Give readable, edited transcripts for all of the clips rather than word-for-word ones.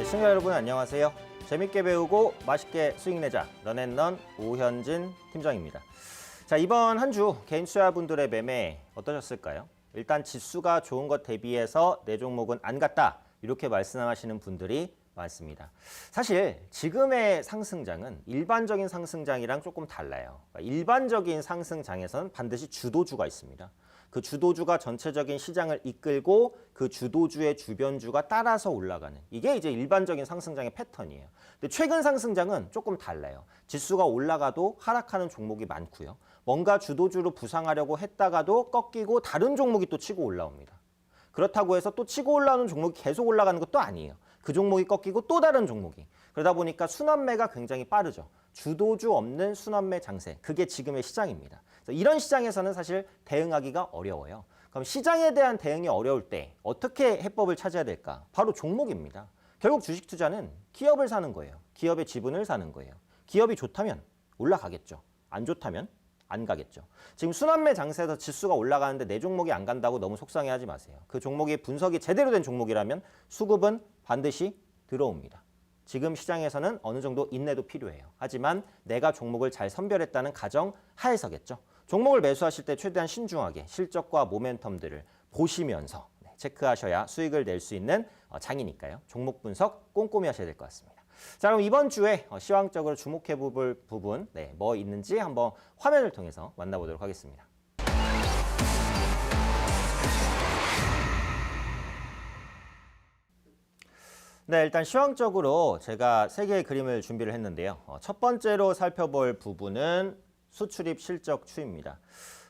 시청자 여러분 안녕하세요. 재밌게 배우고 맛있게 수익 내자 런앤런 오현진 팀장입니다. 자, 이번 한 주 개인 투자분들의 매매 어떠셨을까요? 일단 지수가 좋은 것 대비해서 내 종목은 안 갔다 이렇게 말씀하시는 분들이 많습니다. 사실 지금의 상승장은 일반적인 상승장이랑 조금 달라요. 일반적인 상승장에서는 반드시 주도주가 있습니다. 그 주도주가 전체적인 시장을 이끌고 그 주도주의 주변주가 따라서 올라가는 이게 이제 일반적인 상승장의 패턴이에요. 근데 최근 상승장은 조금 달라요. 지수가 올라가도 하락하는 종목이 많고요. 뭔가 주도주로 부상하려고 했다가도 꺾이고 다른 종목이 또 치고 올라옵니다. 그렇다고 해서 또 치고 올라오는 종목이 계속 올라가는 것도 아니에요. 그 종목이 꺾이고 또 다른 종목이. 그러다 보니까 순환매가 굉장히 빠르죠. 주도주 없는 순환매 장세. 그게 지금의 시장입니다. 이런 시장에서는 사실 대응하기가 어려워요. 그럼 시장에 대한 대응이 어려울 때 어떻게 해법을 찾아야 될까? 바로 종목입니다. 결국 주식 투자는 기업을 사는 거예요. 기업의 지분을 사는 거예요. 기업이 좋다면 올라가겠죠. 안 좋다면 안 가겠죠. 지금 순환매 장세에서 지수가 올라가는데 내 종목이 안 간다고 너무 속상해하지 마세요. 그 종목이 분석이 제대로 된 종목이라면 수급은 반드시 들어옵니다. 지금 시장에서는 어느 정도 인내도 필요해요. 하지만 내가 종목을 잘 선별했다는 가정 하에서겠죠. 종목을 매수하실 때 최대한 신중하게 실적과 모멘텀들을 보시면서 체크하셔야 수익을 낼 수 있는 장이니까요. 종목 분석 꼼꼼히 하셔야 될 것 같습니다. 자, 그럼 이번 주에 시황적으로 주목해 볼 부분 뭐 있는지 한번 화면을 통해서 만나보도록 하겠습니다. 네, 일단 시황적으로 제가 세 개의 그림을 준비를 했는데요. 첫 번째로 살펴볼 부분은 수출입 실적 추이입니다.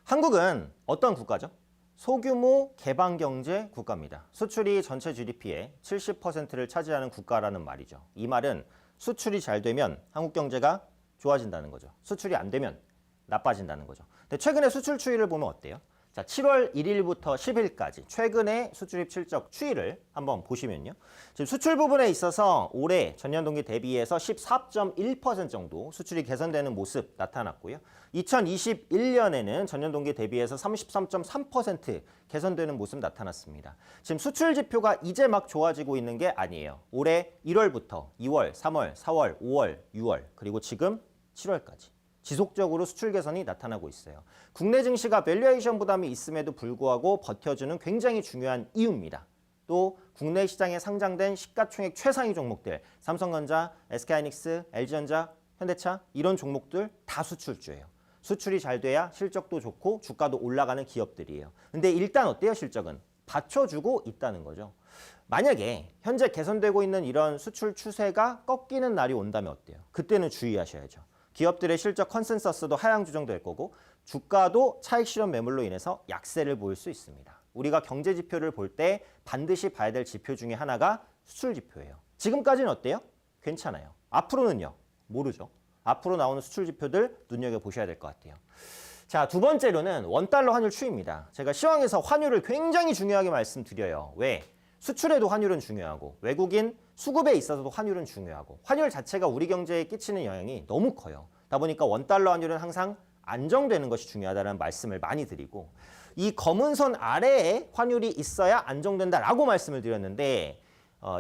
한국은 어떤 국가죠? 소규모 개방경제 국가입니다. 수출이 전체 GDP의 70%를 차지하는 국가라는 말이죠. 이 말은 수출이 잘 되면 한국 경제가 좋아진다는 거죠. 수출이 안 되면 나빠진다는 거죠. 근데 최근에 수출 추이를 보면 어때요? 자, 7월 1일부터 10일까지 최근의 수출입 실적 추이를 한번 보시면요. 지금 수출 부분에 있어서 올해 전년 동기 대비해서 14.1% 정도 수출이 개선되는 모습 나타났고요. 2021년에는 전년 동기 대비해서 33.3% 개선되는 모습 나타났습니다. 지금 수출 지표가 이제 막 좋아지고 있는 게 아니에요. 올해 1월부터 2월, 3월, 4월, 5월, 6월 그리고 지금 7월까지. 지속적으로 수출 개선이 나타나고 있어요. 국내 증시가 밸류에이션 부담이 있음에도 불구하고 버텨주는 굉장히 중요한 이유입니다. 또 국내 시장에 상장된 시가총액 최상위 종목들 삼성전자, SK하이닉스, LG전자, 현대차 이런 종목들 다 수출주예요. 수출이 잘 돼야 실적도 좋고 주가도 올라가는 기업들이에요. 근데 일단 어때요? 실적은 받쳐주고 있다는 거죠. 만약에 현재 개선되고 있는 이런 수출 추세가 꺾이는 날이 온다면 어때요? 그때는 주의하셔야죠. 기업들의 실적 컨센서스도 하향 조정될 거고 주가도 차익 실현 매물로 인해서 약세를 보일 수 있습니다. 우리가 경제 지표를 볼 때 반드시 봐야 될 지표 중에 하나가 수출 지표예요. 지금까지는 어때요? 괜찮아요. 앞으로는요? 모르죠. 앞으로 나오는 수출 지표들 눈여겨보셔야 될 것 같아요. 자, 두 번째로는 원달러 환율 추이입니다. 제가 시황에서 환율을 굉장히 중요하게 말씀드려요. 왜? 수출에도 환율은 중요하고 외국인 수급에 있어서도 환율은 중요하고 환율 자체가 우리 경제에 끼치는 영향이 너무 커요. 그러다 보니까 원달러 환율은 항상 안정되는 것이 중요하다는 말씀을 많이 드리고 이 검은 선 아래에 환율이 있어야 안정된다라고 말씀을 드렸는데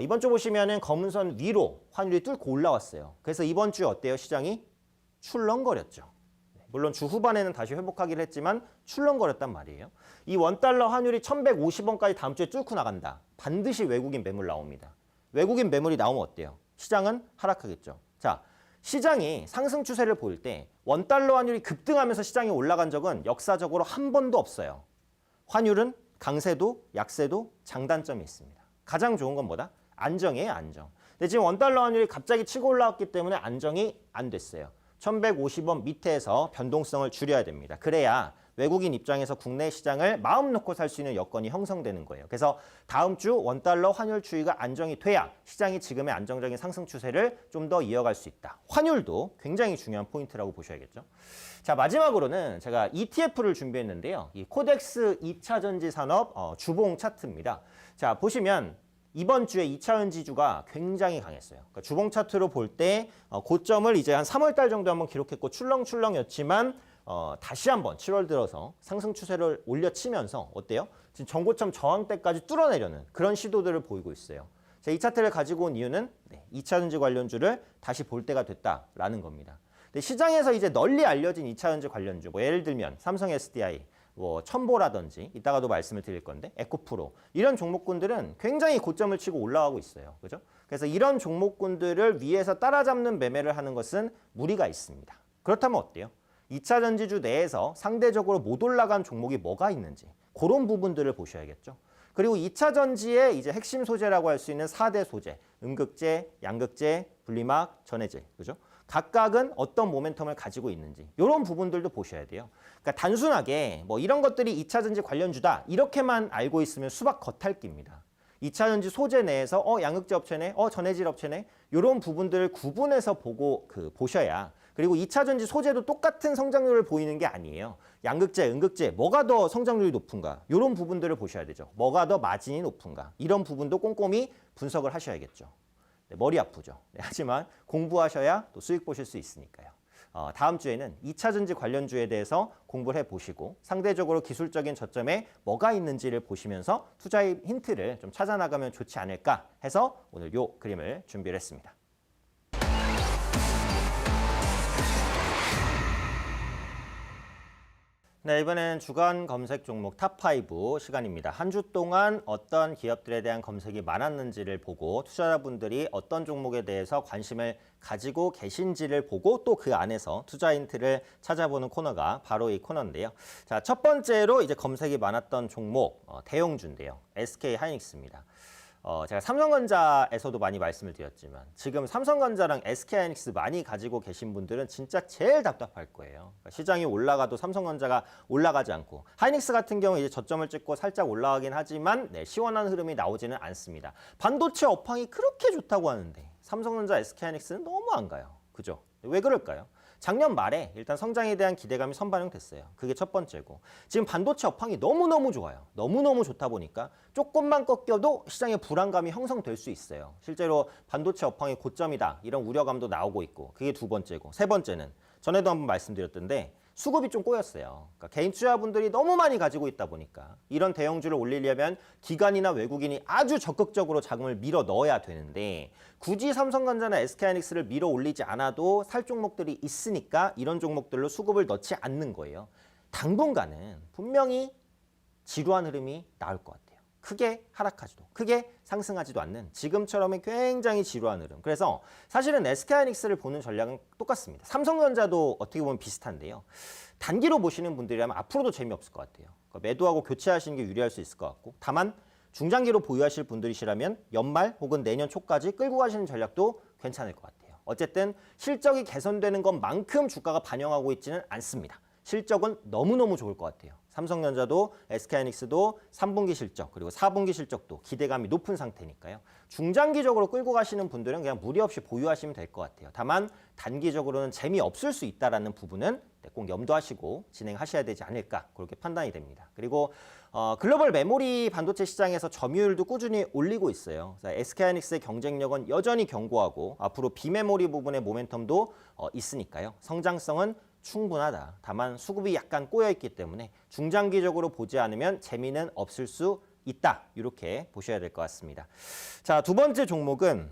이번 주 보시면은 검은 선 위로 환율이 뚫고 올라왔어요. 그래서 이번 주에 어때요? 시장이 출렁거렸죠. 물론 주 후반에는 다시 회복하기를 했지만 출렁거렸단 말이에요. 이 원달러 환율이 1150원까지 다음 주에 뚫고 나간다. 반드시 외국인 매물 나옵니다. 외국인 매물이 나오면 어때요? 시장은 하락하겠죠. 자, 시장이 상승 추세를 보일 때 원달러 환율이 급등하면서 시장이 올라간 적은 역사적으로 한 번도 없어요. 환율은 강세도 약세도 장단점이 있습니다. 가장 좋은 건 뭐다? 안정이에요, 안정. 근데 지금 원달러 환율이 갑자기 치고 올라왔기 때문에 안정이 안 됐어요. 1150원 밑에서 변동성을 줄여야 됩니다. 그래야 외국인 입장에서 국내 시장을 마음 놓고 살 수 있는 여건이 형성되는 거예요. 그래서 다음 주 원달러 환율 추이가 안정이 돼야 시장이 지금의 안정적인 상승 추세를 좀 더 이어갈 수 있다. 환율도 굉장히 중요한 포인트라고 보셔야겠죠. 자, 마지막으로는 제가 ETF를 준비했는데요. 이 코덱스 2차전지 산업 주봉 차트입니다. 자, 보시면 이번 주에 2차전 지주가 굉장히 강했어요. 그러니까 주봉 차트로 볼 때 고점을 이제 한 3월 달 정도 한번 기록했고 출렁출렁이었지만 다시 한번 7월 들어서 상승 추세를 올려치면서 어때요? 지금 전고점 저항대까지 뚫어내려는 그런 시도들을 보이고 있어요. 자, 이 차트를 가지고 온 이유는 2차전지 관련주를 다시 볼 때가 됐다라는 겁니다. 근데 시장에서 이제 널리 알려진 2차전지 관련주, 뭐 예를 들면 삼성 SDI, 뭐 첨보라든지 이따가도 말씀을 드릴 건데 에코프로 이런 종목군들은 굉장히 고점을 치고 올라가고 있어요. 그죠? 그래서 이런 종목군들을 위에서 따라잡는 매매를 하는 것은 무리가 있습니다. 그렇다면 어때요? 2차 전지주 내에서 상대적으로 못 올라간 종목이 뭐가 있는지 그런 부분들을 보셔야겠죠. 그리고 2차 전지의 이제 핵심 소재라고 할 수 있는 4대 소재, 음극재, 양극재, 분리막, 전해질, 그죠? 각각은 어떤 모멘텀을 가지고 있는지 이런 부분들도 보셔야 돼요. 그러니까 단순하게 뭐 이런 것들이 2차 전지 관련주다 이렇게만 알고 있으면 수박 겉핥기입니다. 2차 전지 소재 내에서 양극재 업체네, 전해질 업체네 이런 부분들을 구분해서 보셔야 그리고 2차 전지 소재도 똑같은 성장률을 보이는 게 아니에요. 양극재, 음극재 뭐가 더 성장률이 높은가 이런 부분들을 보셔야 되죠. 뭐가 더 마진이 높은가 이런 부분도 꼼꼼히 분석을 하셔야겠죠. 네, 머리 아프죠. 네, 하지만 공부하셔야 또 수익 보실 수 있으니까요. 다음 주에는 2차 전지 관련주에 대해서 공부를 해보시고 상대적으로 기술적인 저점에 뭐가 있는지를 보시면서 투자의 힌트를 좀 찾아나가면 좋지 않을까 해서 오늘 요 그림을 준비를 했습니다. 네, 이번엔 주간 검색 종목 탑5 시간입니다. 한 주 동안 어떤 기업들에 대한 검색이 많았는지를 보고 투자자분들이 어떤 종목에 대해서 관심을 가지고 계신지를 보고 또 그 안에서 투자 힌트를 찾아보는 코너가 바로 이 코너인데요. 자, 첫 번째로 이제 검색이 많았던 종목 대형주인데요. SK 하이닉스입니다. 제가 삼성전자에서도 많이 말씀을 드렸지만 지금 삼성전자랑 SK하이닉스 많이 가지고 계신 분들은 진짜 제일 답답할 거예요. 그러니까 시장이 올라가도 삼성전자가 올라가지 않고 하이닉스 같은 경우 이제 저점을 찍고 살짝 올라가긴 하지만 시원한 흐름이 나오지는 않습니다. 반도체 업황이 그렇게 좋다고 하는데 삼성전자, SK하이닉스는 너무 안 가요. 그죠? 왜 그럴까요? 작년 말에 일단 성장에 대한 기대감이 선반영됐어요. 그게 첫 번째고 지금 반도체 업황이 너무너무 좋아요. 너무너무 좋다 보니까 조금만 꺾여도 시장에 불안감이 형성될 수 있어요. 실제로 반도체 업황이 고점이다 이런 우려감도 나오고 있고 그게 두 번째고 세 번째는 전에도 한번 말씀드렸던데 수급이 좀 꼬였어요. 그러니까 개인 투자분들이 너무 많이 가지고 있다 보니까 이런 대형주를 올리려면 기관이나 외국인이 아주 적극적으로 자금을 밀어 넣어야 되는데 굳이 삼성전자나 SK하이닉스를 밀어 올리지 않아도 살 종목들이 있으니까 이런 종목들로 수급을 넣지 않는 거예요. 당분간은 분명히 지루한 흐름이 나올 것 같아요. 크게 하락하지도 크게 상승하지도 않는 지금처럼의 굉장히 지루한 흐름. 그래서 사실은 SK하이닉스를 보는 전략은 똑같습니다. 삼성전자도 어떻게 보면 비슷한데요. 단기로 보시는 분들이라면 앞으로도 재미없을 것 같아요. 그러니까 매도하고 교체하시는 게 유리할 수 있을 것 같고 다만 중장기로 보유하실 분들이시라면 연말 혹은 내년 초까지 끌고 가시는 전략도 괜찮을 것 같아요. 어쨌든 실적이 개선되는 것만큼 주가가 반영하고 있지는 않습니다. 실적은 너무너무 좋을 것 같아요. 삼성전자도 SK하이닉스도 3분기 실적 그리고 4분기 실적도 기대감이 높은 상태니까요. 중장기적으로 끌고 가시는 분들은 그냥 무리 없이 보유하시면 될 것 같아요. 다만 단기적으로는 재미없을 수 있다는 부분은 꼭 염두하시고 진행하셔야 되지 않을까 그렇게 판단이 됩니다. 그리고 글로벌 메모리 반도체 시장에서 점유율도 꾸준히 올리고 있어요. SK하이닉스의 경쟁력은 여전히 견고하고 앞으로 비메모리 부분의 모멘텀도 있으니까요. 성장성은 충분하다. 다만 수급이 약간 꼬여있기 때문에 중장기적으로 보지 않으면 재미는 없을 수 있다. 이렇게 보셔야 될 것 같습니다. 자, 두 번째 종목은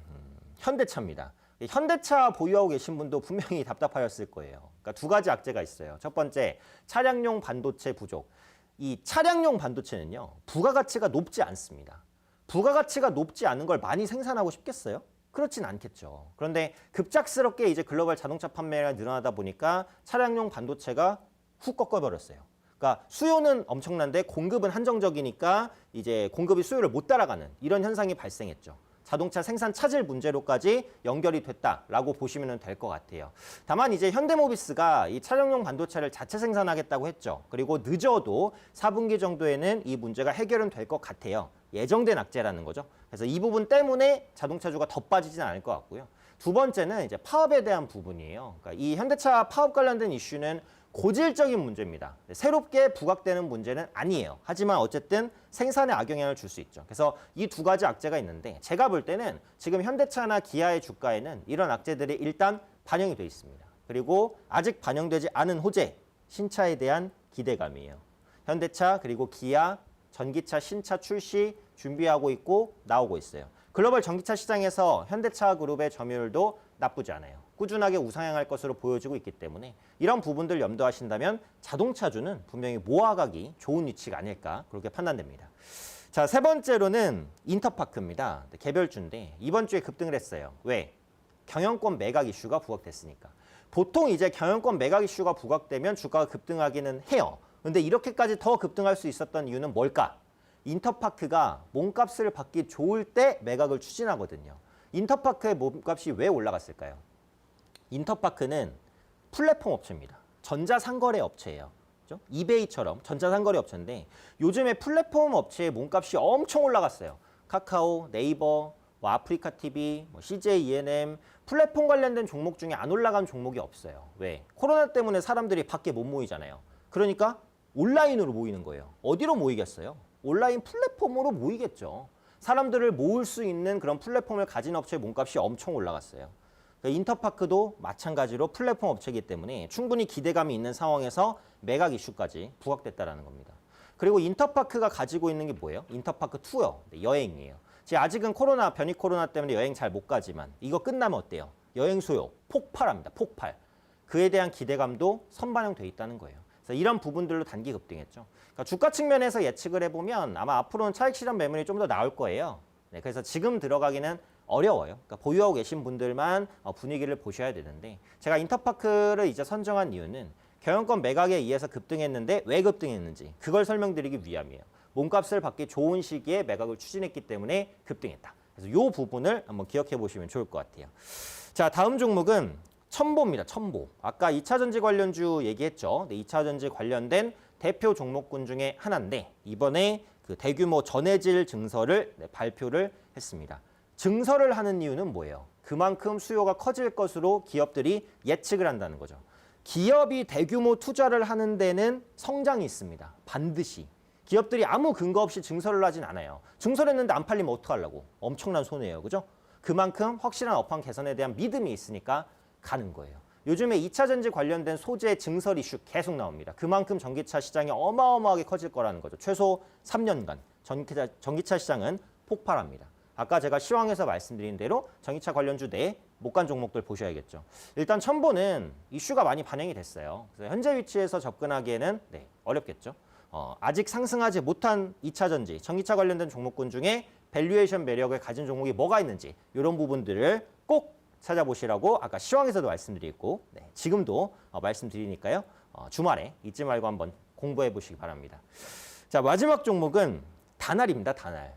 현대차입니다. 현대차 보유하고 계신 분도 분명히 답답하셨을 거예요. 그러니까 두 가지 악재가 있어요. 첫 번째, 차량용 반도체 부족. 이 차량용 반도체는요, 부가가치가 높지 않습니다. 부가가치가 높지 않은 걸 많이 생산하고 싶겠어요? 그렇진 않겠죠. 그런데 급작스럽게 이제 글로벌 자동차 판매가 늘어나다 보니까 차량용 반도체가 훅 꺾어버렸어요. 그러니까 수요는 엄청난데 공급은 한정적이니까 이제 공급이 수요를 못 따라가는 이런 현상이 발생했죠. 자동차 생산 차질 문제로까지 연결이 됐다라고 보시면 될 것 같아요. 다만 이제 현대모비스가 이 차량용 반도체를 자체 생산하겠다고 했죠. 그리고 늦어도 4분기 정도에는 이 문제가 해결은 될 것 같아요. 예정된 악재라는 거죠. 그래서 이 부분 때문에 자동차주가 더 빠지진 않을 것 같고요. 두 번째는 이제 파업에 대한 부분이에요. 그러니까 이 현대차 파업 관련된 이슈는 고질적인 문제입니다. 새롭게 부각되는 문제는 아니에요. 하지만 어쨌든 생산에 악영향을 줄 수 있죠. 그래서 이 두 가지 악재가 있는데 제가 볼 때는 지금 현대차나 기아의 주가에는 이런 악재들이 일단 반영이 돼 있습니다. 그리고 아직 반영되지 않은 호재, 신차에 대한 기대감이에요. 현대차 그리고 기아, 전기차 신차 출시 준비하고 있고 나오고 있어요. 글로벌 전기차 시장에서 현대차 그룹의 점유율도 나쁘지 않아요. 꾸준하게 우상향할 것으로 보여지고 있기 때문에 이런 부분들 염두하신다면 자동차주는 분명히 모아가기 좋은 위치가 아닐까 그렇게 판단됩니다. 자, 세 번째로는 인터파크입니다. 개별주인데 이번 주에 급등을 했어요. 왜? 경영권 매각 이슈가 부각됐으니까. 보통 이제 경영권 매각 이슈가 부각되면 주가가 급등하기는 해요. 근데 이렇게까지 더 급등할 수 있었던 이유는 뭘까? 인터파크가 몸값을 받기 좋을 때 매각을 추진하거든요. 인터파크의 몸값이 왜 올라갔을까요? 인터파크는 플랫폼 업체입니다. 전자상거래 업체예요. 그렇죠? 이베이처럼 전자상거래 업체인데 요즘에 플랫폼 업체의 몸값이 엄청 올라갔어요. 카카오, 네이버, 아프리카 TV, CJ ENM 플랫폼 관련된 종목 중에 안 올라간 종목이 없어요. 왜? 코로나 때문에 사람들이 밖에 못 모이잖아요. 그러니까 온라인으로 모이는 거예요. 어디로 모이겠어요? 온라인 플랫폼으로 모이겠죠. 사람들을 모을 수 있는 그런 플랫폼을 가진 업체의 몸값이 엄청 올라갔어요. 그러니까 인터파크도 마찬가지로 플랫폼 업체이기 때문에 충분히 기대감이 있는 상황에서 매각 이슈까지 부각됐다는 겁니다. 그리고 인터파크가 가지고 있는 게 뭐예요? 인터파크2요. 여행이에요. 아직은 변이 코로나 때문에 여행 잘 못 가지만 이거 끝나면 어때요? 여행 수요 폭발합니다. 폭발. 그에 대한 기대감도 선반영돼 있다는 거예요. 그래서 이런 부분들로 단기 급등했죠. 그러니까 주가 측면에서 예측을 해보면 아마 앞으로는 차익 실현 매물이 좀 더 나올 거예요. 네, 그래서 지금 들어가기는 어려워요. 그러니까 보유하고 계신 분들만 분위기를 보셔야 되는데 제가 인터파크를 이제 선정한 이유는 경영권 매각에 의해서 급등했는데 왜 급등했는지 그걸 설명드리기 위함이에요. 몸값을 받기 좋은 시기에 매각을 추진했기 때문에 급등했다. 그래서 이 부분을 한번 기억해 보시면 좋을 것 같아요. 자, 다음 종목은 첨보입니다. 첨보. 아까 2차전지 관련주 얘기했죠. 네, 2차전지 관련된 대표 종목군 중에 하나인데 이번에 그 대규모 전해질 증설을 발표를 했습니다. 증설을 하는 이유는 뭐예요? 그만큼 수요가 커질 것으로 기업들이 예측을 한다는 거죠. 기업이 대규모 투자를 하는 데는 성장이 있습니다. 반드시. 기업들이 아무 근거 없이 증설을 하진 않아요. 증설했는데 안 팔리면 어떡하려고? 엄청난 손해예요. 그죠? 그만큼 확실한 업황 개선에 대한 믿음이 있으니까 가는 거예요. 요즘에 2차전지 관련된 소재 증설 이슈 계속 나옵니다. 그만큼 전기차 시장이 어마어마하게 커질 거라는 거죠. 최소 3년간 전기차 시장은 폭발합니다. 아까 제가 시황에서 말씀드린 대로 전기차 관련주 내에 못 간 종목들 보셔야겠죠. 일단 첨보는 이슈가 많이 반영이 됐어요. 그래서 현재 위치에서 접근하기에는 어렵겠죠. 아직 상승하지 못한 2차전지, 전기차 관련된 종목군 중에 밸류에이션 매력을 가진 종목이 뭐가 있는지 이런 부분들을 꼭 찾아보시라고 아까 시황에서도 말씀드리고 지금도 말씀드리니까요. 주말에 잊지 말고 한번 공부해 보시기 바랍니다. 자, 마지막 종목은 다날입니다. 다날.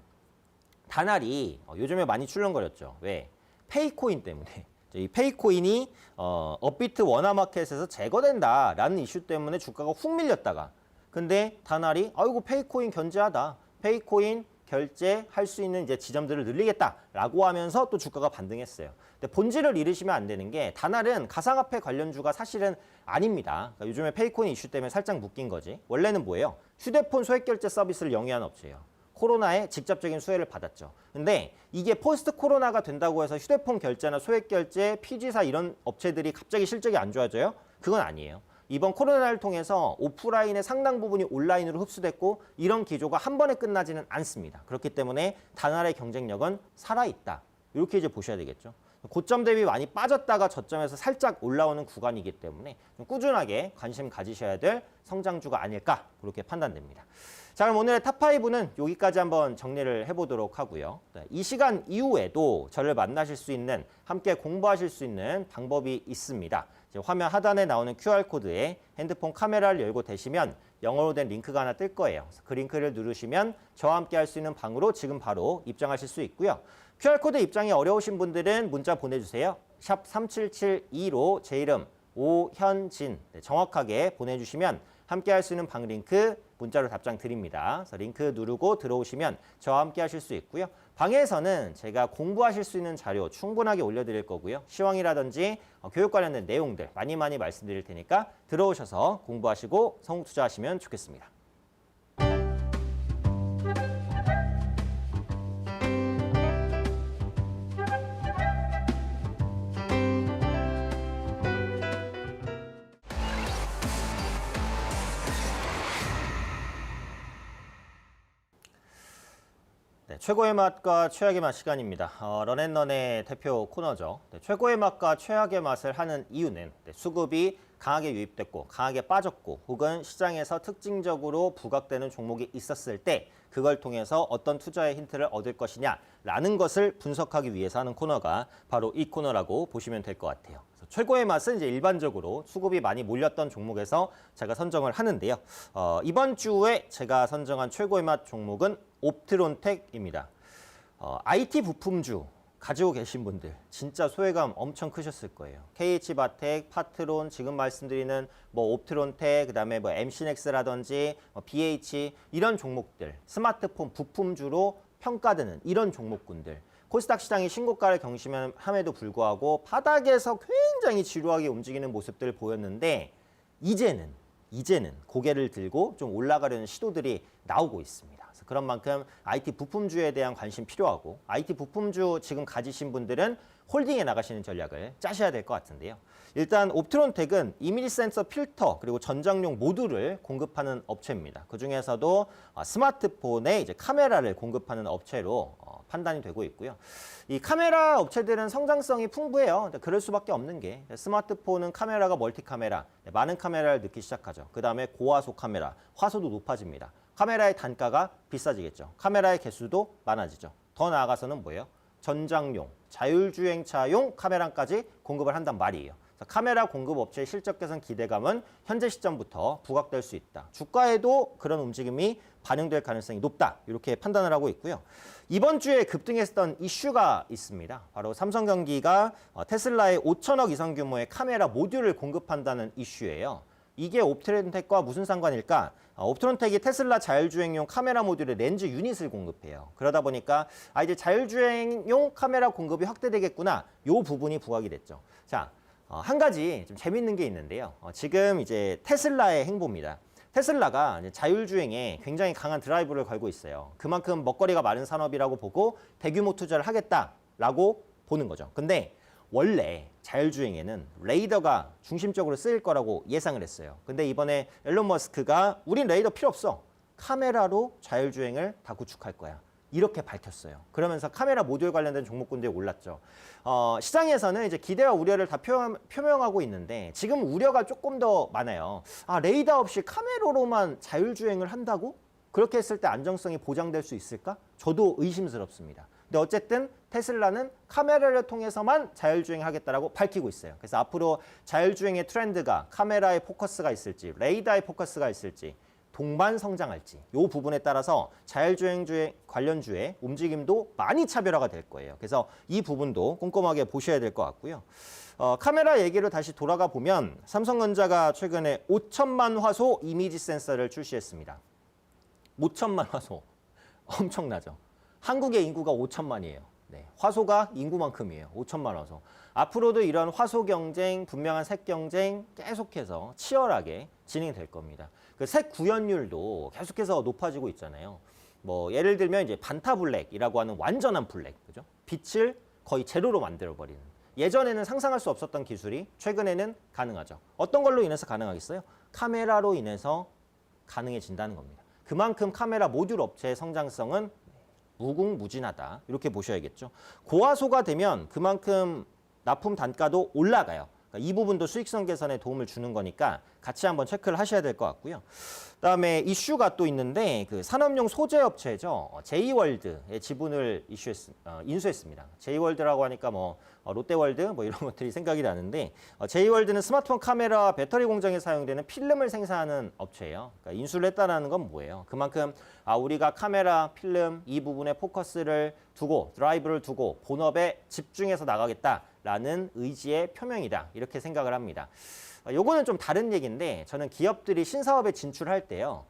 다날이 요즘에 많이 출렁거렸죠. 왜? 페이코인 때문에. 이 페이코인이 업비트 원화마켓에서 제거된다라는 이슈 때문에 주가가 훅 밀렸다가 근데 다날이 아이고 페이코인 견제하다. 페이코인 결제할 수 있는 이제 지점들을 늘리겠다라고 하면서 또 주가가 반등했어요. 근데 본질을 잃으시면 안 되는 게 다날은 가상화폐 관련주가 사실은 아닙니다. 그러니까 요즘에 페이코인 이슈 때문에 살짝 묶인 거지. 원래는 뭐예요? 휴대폰 소액결제 서비스를 영위한 업체예요. 코로나에 직접적인 수혜를 받았죠. 근데 이게 포스트 코로나가 된다고 해서 휴대폰 결제나 소액결제, PG사 이런 업체들이 갑자기 실적이 안 좋아져요? 그건 아니에요. 이번 코로나를 통해서 오프라인의 상당 부분이 온라인으로 흡수됐고 이런 기조가 한 번에 끝나지는 않습니다. 그렇기 때문에 다날의 경쟁력은 살아있다. 이렇게 이제 보셔야 되겠죠. 고점 대비 많이 빠졌다가 저점에서 살짝 올라오는 구간이기 때문에 좀 꾸준하게 관심 가지셔야 될 성장주가 아닐까 그렇게 판단됩니다. 자, 그럼 오늘의 탑5는 여기까지 한번 정리를 해보도록 하고요. 이 시간 이후에도 저를 만나실 수 있는, 함께 공부하실 수 있는 방법이 있습니다. 화면 하단에 나오는 QR코드에 핸드폰 카메라를 열고 대시면 영어로 된 링크가 하나 뜰 거예요. 그 링크를 누르시면 저와 함께 할 수 있는 방으로 지금 바로 입장하실 수 있고요. QR코드 입장이 어려우신 분들은 문자 보내주세요. 샵 3772로 제 이름 오현진 정확하게 보내주시면 함께 할 수 있는 방 링크 문자로 답장 드립니다. 그래서 링크 누르고 들어오시면 저와 함께 하실 수 있고요. 방에서는 제가 공부하실 수 있는 자료 충분하게 올려드릴 거고요. 시황이라든지 교육 관련된 내용들 많이 말씀드릴 테니까 들어오셔서 공부하시고 성공 투자하시면 좋겠습니다. 최고의 맛과 최악의 맛 시간입니다. 런앤런의 대표 코너죠. 최고의 맛과 최악의 맛을 하는 이유는 수급이 강하게 유입됐고 강하게 빠졌고 혹은 시장에서 특징적으로 부각되는 종목이 있었을 때 그걸 통해서 어떤 투자의 힌트를 얻을 것이냐라는 것을 분석하기 위해서 하는 코너가 바로 이 코너라고 보시면 될 것 같아요. 그래서 최고의 맛은 이제 일반적으로 수급이 많이 몰렸던 종목에서 제가 선정을 하는데요. 이번 주에 제가 선정한 최고의 맛 종목은 옵트론텍입니다. IT 부품주 가지고 계신 분들 진짜 소외감 엄청 크셨을 거예요. KH바텍, 파트론, 지금 말씀드리는 옵트론텍, 그다음에 MC넥스라든지 BH 이런 종목들, 스마트폰 부품주로 평가되는 이런 종목군들. 코스닥 시장이 신고가를 경신함에도 불구하고 바닥에서 굉장히 지루하게 움직이는 모습들을 보였는데 이제는 고개를 들고 좀 올라가려는 시도들이 나오고 있습니다. 그래서 그런 만큼 IT 부품주에 대한 관심 필요하고 IT 부품주 지금 가지신 분들은 홀딩에 나가시는 전략을 짜셔야 될 것 같은데요. 일단 옵트론텍은 이미지 센서 필터 그리고 전장용 모듈을 공급하는 업체입니다. 그중에서도 스마트폰에 이제 카메라를 공급하는 업체로 판단이 되고 있고요. 이 카메라 업체들은 성장성이 풍부해요. 그럴 수밖에 없는 게 스마트폰은 카메라가 멀티 카메라, 많은 카메라를 넣기 시작하죠. 그 다음에 고화소 카메라, 화소도 높아집니다. 카메라의 단가가 비싸지겠죠. 카메라의 개수도 많아지죠. 더 나아가서는 뭐예요? 전장용, 자율주행차용 카메라까지 공급을 한단 말이에요. 카메라 공급 업체의 실적 개선 기대감은 현재 시점부터 부각될 수 있다. 주가에도 그런 움직임이 반영될 가능성이 높다. 이렇게 판단을 하고 있고요. 이번 주에 급등했던 이슈가 있습니다. 바로 삼성전기가 테슬라에 5천억 이상 규모의 카메라 모듈을 공급한다는 이슈예요. 이게 옵트론텍과 무슨 상관일까? 옵트론텍이 테슬라 자율주행용 카메라 모듈의 렌즈 유닛을 공급해요. 그러다 보니까 이제 자율주행용 카메라 공급이 확대되겠구나. 이 부분이 부각이 됐죠. 자, 한 가지 좀 재밌는 게 있는데요. 지금 이제 테슬라의 행보입니다. 테슬라가 이제 자율주행에 굉장히 강한 드라이브를 걸고 있어요. 그만큼 먹거리가 많은 산업이라고 보고 대규모 투자를 하겠다라고 보는 거죠. 근데 원래 자율주행에는 레이더가 중심적으로 쓰일 거라고 예상을 했어요. 근데 이번에 앨런 머스크가 우린 레이더 필요 없어. 카메라로 자율주행을 다 구축할 거야. 이렇게 밝혔어요. 그러면서 카메라 모듈 관련된 종목군들이 올랐죠. 시장에서는 이제 기대와 우려를 다 표명하고 있는데 지금 우려가 조금 더 많아요. 레이더 없이 카메라로만 자율주행을 한다고? 그렇게 했을 때 안정성이 보장될 수 있을까? 저도 의심스럽습니다. 근데 어쨌든 테슬라는 카메라를 통해서만 자율주행 하겠다라고 밝히고 있어요. 그래서 앞으로 자율주행의 트렌드가 카메라의 포커스가 있을지, 레이더의 포커스가 있을지, 동반 성장할지 이 부분에 따라서 자율주행 관련주의 움직임도 많이 차별화가 될 거예요. 그래서 이 부분도 꼼꼼하게 보셔야 될 것 같고요. 카메라 얘기로 다시 돌아가 보면 삼성전자가 최근에 5천만 화소 이미지 센서를 출시했습니다. 5천만 화소 엄청나죠. 한국의 인구가 5천만이에요. 네, 화소가 인구만큼이에요. 5천만 화소. 앞으로도 이런 화소 경쟁, 분명한 색 경쟁 계속해서 치열하게 진행될 겁니다. 그 색 구현율도 계속해서 높아지고 있잖아요. 예를 들면 이제 반타블랙이라고 하는 완전한 블랙, 그죠? 빛을 거의 제로로 만들어버리는. 예전에는 상상할 수 없었던 기술이 최근에는 가능하죠. 어떤 걸로 인해서 가능하겠어요? 카메라로 인해서 가능해진다는 겁니다. 그만큼 카메라 모듈 업체의 성장성은 무궁무진하다. 이렇게 보셔야겠죠. 고화소가 되면 그만큼 납품 단가도 올라가요. 그러니까 이 부분도 수익성 개선에 도움을 주는 거니까 같이 한번 체크를 하셔야 될 것 같고요. 그다음에 이슈가 또 있는데 그 산업용 소재 업체죠. 제이월드의 지분을 인수했습니다. 제이월드라고 하니까 롯데월드 이런 것들이 생각이 나는데 제이월드는 스마트폰 카메라 배터리 공정에 사용되는 필름을 생산하는 업체예요. 그러니까 인수를 했다는 건 뭐예요? 그만큼 우리가 카메라, 필름 이 부분에 포커스를 두고 드라이브를 두고 본업에 집중해서 나가겠다라는 의지의 표명이다. 이렇게 생각을 합니다. 요거는 좀 다른 얘기인데 저는 기업들이 신사업에 진출할 때요.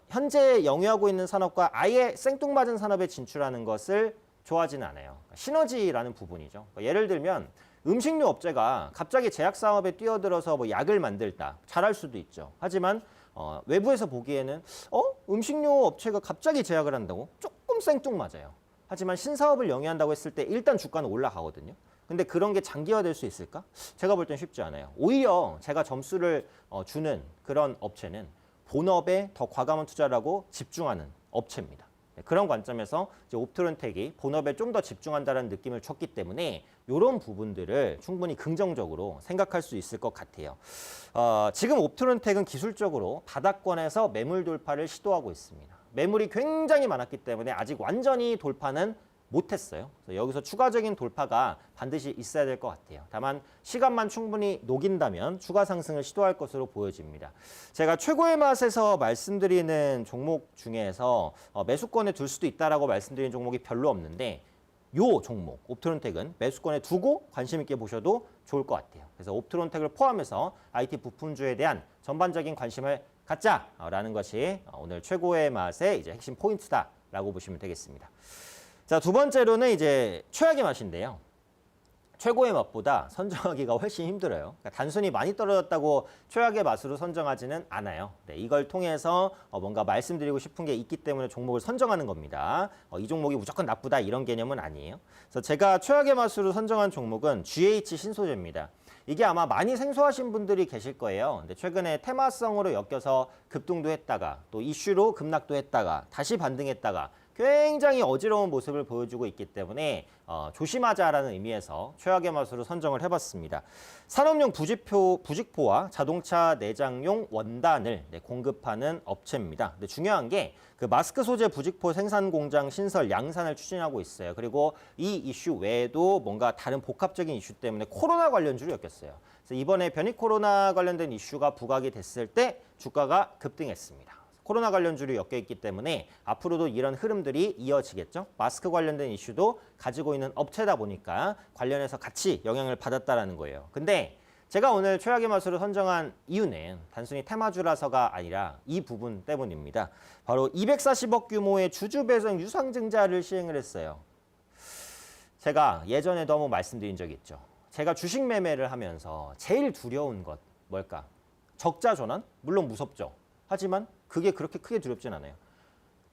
현재 영위하고 있는 산업과 아예 생뚱맞은 산업에 진출하는 것을 좋아하지는 않아요. 시너지라는 부분이죠. 예를 들면 음식료 업체가 갑자기 제약 사업에 뛰어들어서 약을 만들다. 잘할 수도 있죠. 하지만 외부에서 보기에는 음식료 업체가 갑자기 제약을 한다고? 조금 생뚱맞아요. 하지만 신사업을 영위한다고 했을 때 일단 주가는 올라가거든요. 근데 그런 게 장기화될 수 있을까? 제가 볼 땐 쉽지 않아요. 오히려 제가 점수를 주는 그런 업체는 본업에 더 과감한 투자를 하고 집중하는 업체입니다. 그런 관점에서 이제 옵트론텍이 본업에 좀 더 집중한다는 느낌을 줬기 때문에 이런 부분들을 충분히 긍정적으로 생각할 수 있을 것 같아요. 지금 옵트론텍은 기술적으로 바닥권에서 매물 돌파를 시도하고 있습니다. 매물이 굉장히 많았기 때문에 아직 완전히 돌파는 못했어요. 그래서 여기서 추가적인 돌파가 반드시 있어야 될 것 같아요. 다만 시간만 충분히 녹인다면 추가 상승을 시도할 것으로 보여집니다. 제가 최고의 맛에서 말씀드리는 종목 중에서 매수권에 둘 수도 있다라고 말씀드리는 종목이 별로 없는데 요 종목 옵트론텍은 매수권에 두고 관심 있게 보셔도 좋을 것 같아요. 그래서 옵트론텍을 포함해서 IT 부품주에 대한 전반적인 관심을 갖자라는 것이 오늘 최고의 맛의 이제 핵심 포인트다라고 보시면 되겠습니다. 자, 두 번째로는 이제 최악의 맛인데요. 최고의 맛보다 선정하기가 훨씬 힘들어요. 그러니까 단순히 많이 떨어졌다고 최악의 맛으로 선정하지는 않아요. 네, 이걸 통해서 뭔가 말씀드리고 싶은 게 있기 때문에 종목을 선정하는 겁니다. 이 종목이 무조건 나쁘다 이런 개념은 아니에요. 그래서 제가 최악의 맛으로 선정한 종목은 GH 신소재입니다. 이게 아마 많이 생소하신 분들이 계실 거예요. 근데 최근에 테마성으로 엮여서 급등도 했다가 또 이슈로 급락도 했다가 다시 반등했다가 굉장히 어지러운 모습을 보여주고 있기 때문에 조심하자라는 의미에서 최악의 맛으로 선정을 해봤습니다. 산업용 부직포와 자동차 내장용 원단을 공급하는 업체입니다. 근데 중요한 게 그 마스크 소재 부직포 생산 공장 신설 양산을 추진하고 있어요. 그리고 이 이슈 외에도 뭔가 다른 복합적인 이슈 때문에 코로나 관련주로 엮였어요. 그래서 이번에 변이 코로나 관련된 이슈가 부각이 됐을 때 주가가 급등했습니다. 코로나 관련주로 엮여 있기 때문에 앞으로도 이런 흐름들이 이어지겠죠. 마스크 관련된 이슈도 가지고 있는 업체다 보니까 관련해서 같이 영향을 받았다라는 거예요. 근데 제가 오늘 최악의 맛으로 선정한 이유는 단순히 테마주라서가 아니라 이 부분 때문입니다. 바로 240억 규모의 주주 배송 유상증자를 시행을 했어요. 제가 예전에도 한번 말씀드린 적이 있죠. 제가 주식 매매를 하면서 제일 두려운 것 뭘까? 적자 전환? 물론 무섭죠. 하지만 그게 그렇게 크게 두렵진 않아요.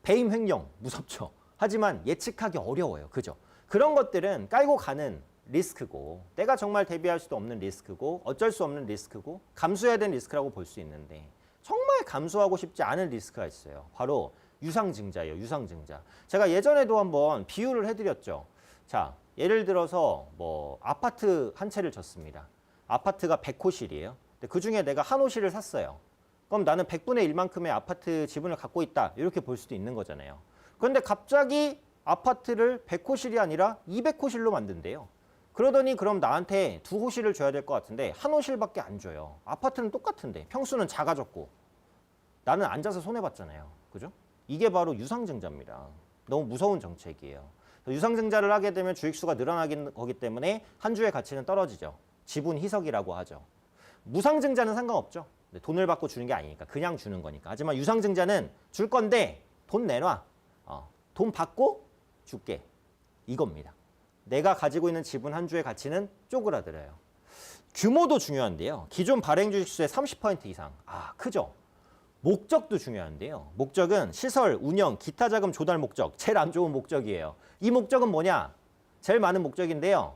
배임 횡령 무섭죠. 하지만 예측하기 어려워요. 그죠? 그런 것들은 깔고 가는 리스크고 내가 정말 대비할 수도 없는 리스크고 어쩔 수 없는 리스크고 감수해야 되는 리스크라고 볼 수 있는데 정말 감수하고 싶지 않은 리스크가 있어요. 바로 유상증자예요. 유상증자. 제가 예전에도 한번 비유를 해드렸죠. 자, 예를 들어서 뭐 아파트 한 채를 졌습니다. 아파트가 100호실이에요. 그중에 내가 한 호실을 샀어요. 그럼 나는 100분의 1만큼의 아파트 지분을 갖고 있다. 이렇게 볼 수도 있는 거잖아요. 그런데 갑자기 아파트를 100호실이 아니라 200호실로 만든대요. 그러더니 그럼 나한테 2호실을 줘야 될 것 같은데 한 호실밖에 안 줘요. 아파트는 똑같은데 평수는 작아졌고 나는 앉아서 손해봤잖아요. 그죠? 이게 바로 유상증자입니다. 너무 무서운 정책이에요. 유상증자를 하게 되면 주익수가 늘어나는 거기 때문에 한 주의 가치는 떨어지죠. 지분 희석이라고 하죠. 무상증자는 상관없죠. 돈을 받고 주는 게 아니니까 그냥 주는 거니까. 하지만 유상증자는 줄 건데 돈 내놔. 돈 받고 줄게. 이겁니다. 내가 가지고 있는 지분 한 주의 가치는 쪼그라들어요. 규모도 중요한데요. 기존 발행 주식수의 30% 이상. 크죠? 목적도 중요한데요. 목적은 시설, 운영, 기타 자금 조달 목적. 제일 안 좋은 목적이에요. 이 목적은 뭐냐? 제일 많은 목적인데요.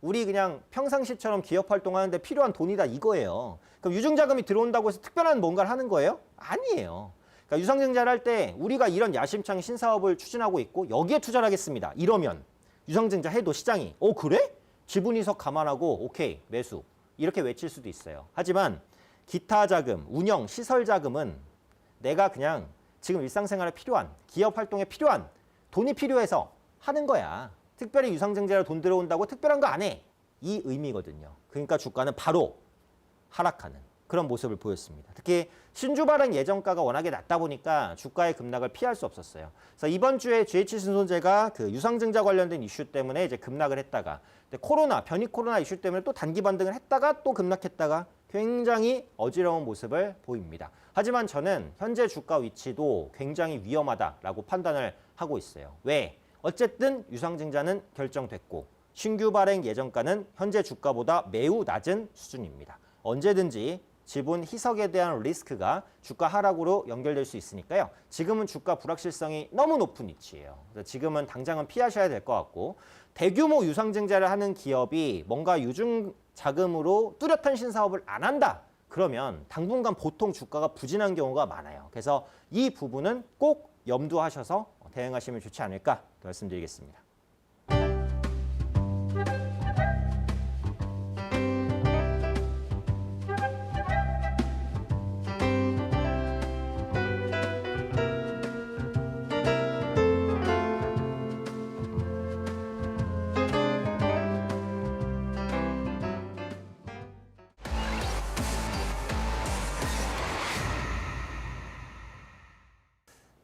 우리 그냥 평상시처럼 기업 활동하는데 필요한 돈이다 이거예요. 그럼 유증자금이 들어온다고 해서 특별한 뭔가를 하는 거예요? 아니에요. 그러니까 유상증자를 할 때 우리가 이런 야심찬 신사업을 추진하고 있고 여기에 투자를 하겠습니다. 이러면 유상증자 해도 시장이 그래? 지분 이석 감안하고 오케이 매수 이렇게 외칠 수도 있어요. 하지만 기타 자금, 운영, 시설 자금은 내가 그냥 지금 일상생활에 필요한 기업 활동에 필요한 돈이 필요해서 하는 거야. 특별히 유상증자로 돈 들어온다고 특별한 거 안 해. 이 의미거든요. 그러니까 주가는 바로 하락하는 그런 모습을 보였습니다. 특히 신주 발행 예정가가 워낙에 낮다 보니까 주가의 급락을 피할 수 없었어요. 그래서 이번 주에 GH 신소재가 그 유상증자 관련된 이슈 때문에 이제 급락을 했다가 변이 코로나 이슈 때문에 또 단기 반등을 했다가 또 급락했다가 굉장히 어지러운 모습을 보입니다. 하지만 저는 현재 주가 위치도 굉장히 위험하다라고 판단을 하고 있어요. 왜? 어쨌든 유상증자는 결정됐고 신규 발행 예정가는 현재 주가보다 매우 낮은 수준입니다. 언제든지 지분 희석에 대한 리스크가 주가 하락으로 연결될 수 있으니까요. 지금은 주가 불확실성이 너무 높은 위치예요. 그래서 지금은 당장은 피하셔야 될 것 같고 대규모 유상증자를 하는 기업이 뭔가 유증 자금으로 뚜렷한 신사업을 안 한다. 그러면 당분간 보통 주가가 부진한 경우가 많아요. 그래서 이 부분은 꼭 염두하셔서 대응하시면 좋지 않을까 말씀드리겠습니다.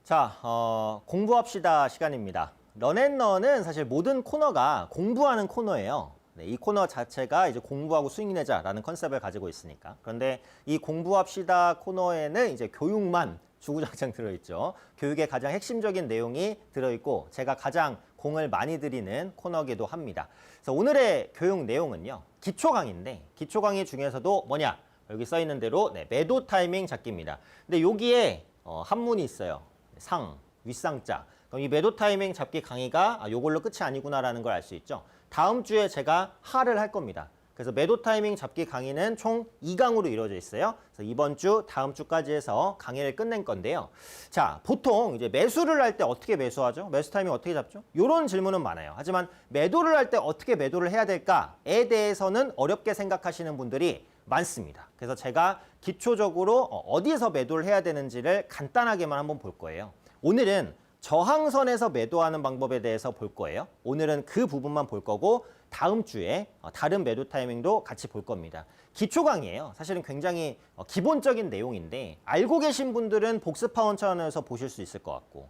자, 공부합시다 시간입니다. 런앤런은 사실 모든 코너가 공부하는 코너예요. 네, 이 코너 자체가 이제 공부하고 수익내자라는 컨셉을 가지고 있으니까. 그런데 이 공부합시다 코너에는 이제 교육만 주구장창 들어있죠. 교육의 가장 핵심적인 내용이 들어있고 제가 가장 공을 많이 들이는 코너기도 합니다. 그래서 오늘의 교육 내용은요. 기초 강의인데 기초 강의 중에서도 뭐냐? 여기 써 있는 대로 네, 매도 타이밍 잡기입니다. 근데 여기에 한문이 있어요. 상, 윗상자. 그럼 이 매도 타이밍 잡기 강의가 요걸로 끝이 아니구나라는 걸 알 수 있죠. 다음 주에 제가 하를 할 겁니다. 그래서 매도 타이밍 잡기 강의는 총 2강으로 이루어져 있어요. 그래서 이번 주, 다음 주까지 해서 강의를 끝낸 건데요. 자, 보통 이제 매수를 할 때 어떻게 매수하죠? 매수 타이밍 어떻게 잡죠? 이런 질문은 많아요. 하지만 매도를 할 때 어떻게 매도를 해야 될까에 대해서는 어렵게 생각하시는 분들이 많습니다. 그래서 제가 기초적으로 어디에서 매도를 해야 되는지를 간단하게만 한번 볼 거예요. 오늘은 저항선에서 매도하는 방법에 대해서 볼 거예요. 오늘은 그 부분만 볼 거고 다음 주에 다른 매도 타이밍도 같이 볼 겁니다. 기초 강의예요. 사실은 굉장히 기본적인 내용인데 알고 계신 분들은 복습하원 차원에서 보실 수 있을 것 같고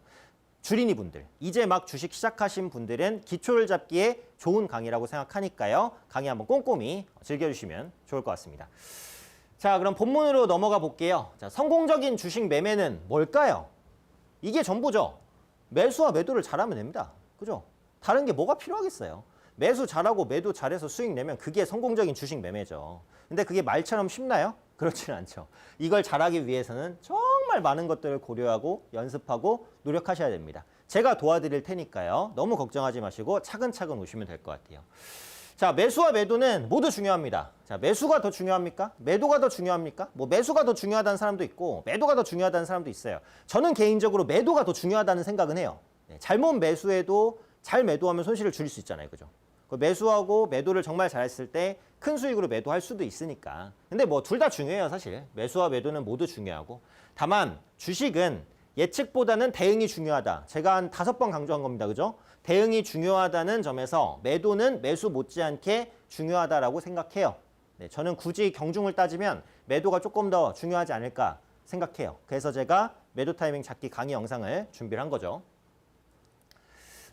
주린이 분들, 이제 막 주식 시작하신 분들은 기초를 잡기에 좋은 강의라고 생각하니까요. 강의 한번 꼼꼼히 즐겨주시면 좋을 것 같습니다. 자, 그럼 본문으로 넘어가 볼게요. 자, 성공적인 주식 매매는 뭘까요? 이게 전부죠. 매수와 매도를 잘하면 됩니다. 그죠? 다른 게 뭐가 필요하겠어요. 매수 잘하고 매도 잘해서 수익 내면 그게 성공적인 주식 매매죠. 근데 그게 말처럼 쉽나요? 그렇지는 않죠. 이걸 잘하기 위해서는 정말 많은 것들을 고려하고 연습하고 노력하셔야 됩니다. 제가 도와드릴 테니까요. 너무 걱정하지 마시고 차근차근 오시면 될 것 같아요. 자, 매수와 매도는 모두 중요합니다. 자, 매수가 더 중요합니까? 매도가 더 중요합니까? 뭐 매수가 더 중요하다는 사람도 있고 매도가 더 중요하다는 사람도 있어요. 저는 개인적으로 매도가 더 중요하다는 생각은 해요. 네, 잘못 매수해도 잘 매도하면 손실을 줄일 수 있잖아요. 그죠? 매수하고 매도를 정말 잘했을 때 큰 수익으로 매도할 수도 있으니까. 근데 뭐 둘 다 중요해요, 사실. 매수와 매도는 모두 중요하고. 다만 주식은 예측보다는 대응이 중요하다. 제가 한 5번 강조한 겁니다. 그죠? 대응이 중요하다는 점에서 매도는 매수 못지않게 중요하다라고 생각해요. 네, 저는 굳이 경중을 따지면 매도가 조금 더 중요하지 않을까 생각해요. 그래서 제가 매도 타이밍 잡기 강의 영상을 준비를 한 거죠.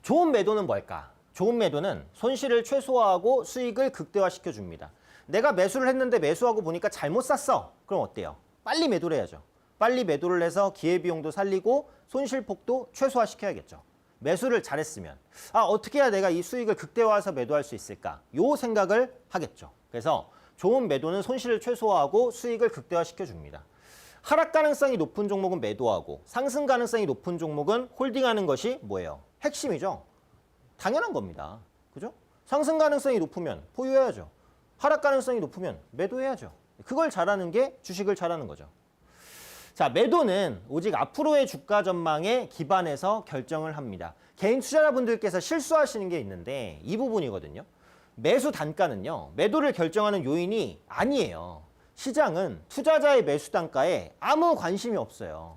좋은 매도는 뭘까? 좋은 매도는 손실을 최소화하고 수익을 극대화시켜 줍니다. 내가 매수를 했는데 매수하고 보니까 잘못 샀어. 그럼 어때요? 빨리 매도를 해야죠. 빨리 매도를 해서 기회비용도 살리고 손실폭도 최소화시켜야겠죠. 매수를 잘했으면 어떻게 해야 내가 이 수익을 극대화해서 매도할 수 있을까? 요 생각을 하겠죠. 그래서 좋은 매도는 손실을 최소화하고 수익을 극대화시켜 줍니다. 하락 가능성이 높은 종목은 매도하고 상승 가능성이 높은 종목은 홀딩하는 것이 뭐예요? 핵심이죠. 당연한 겁니다. 그죠? 상승 가능성이 높으면 보유해야죠. 하락 가능성이 높으면 매도해야죠. 그걸 잘하는 게 주식을 잘하는 거죠. 자, 매도는 오직 앞으로의 주가 전망에 기반해서 결정을 합니다. 개인 투자자분들께서 실수하시는 게 있는데 이 부분이거든요. 매수 단가는요. 매도를 결정하는 요인이 아니에요. 시장은 투자자의 매수 단가에 아무 관심이 없어요.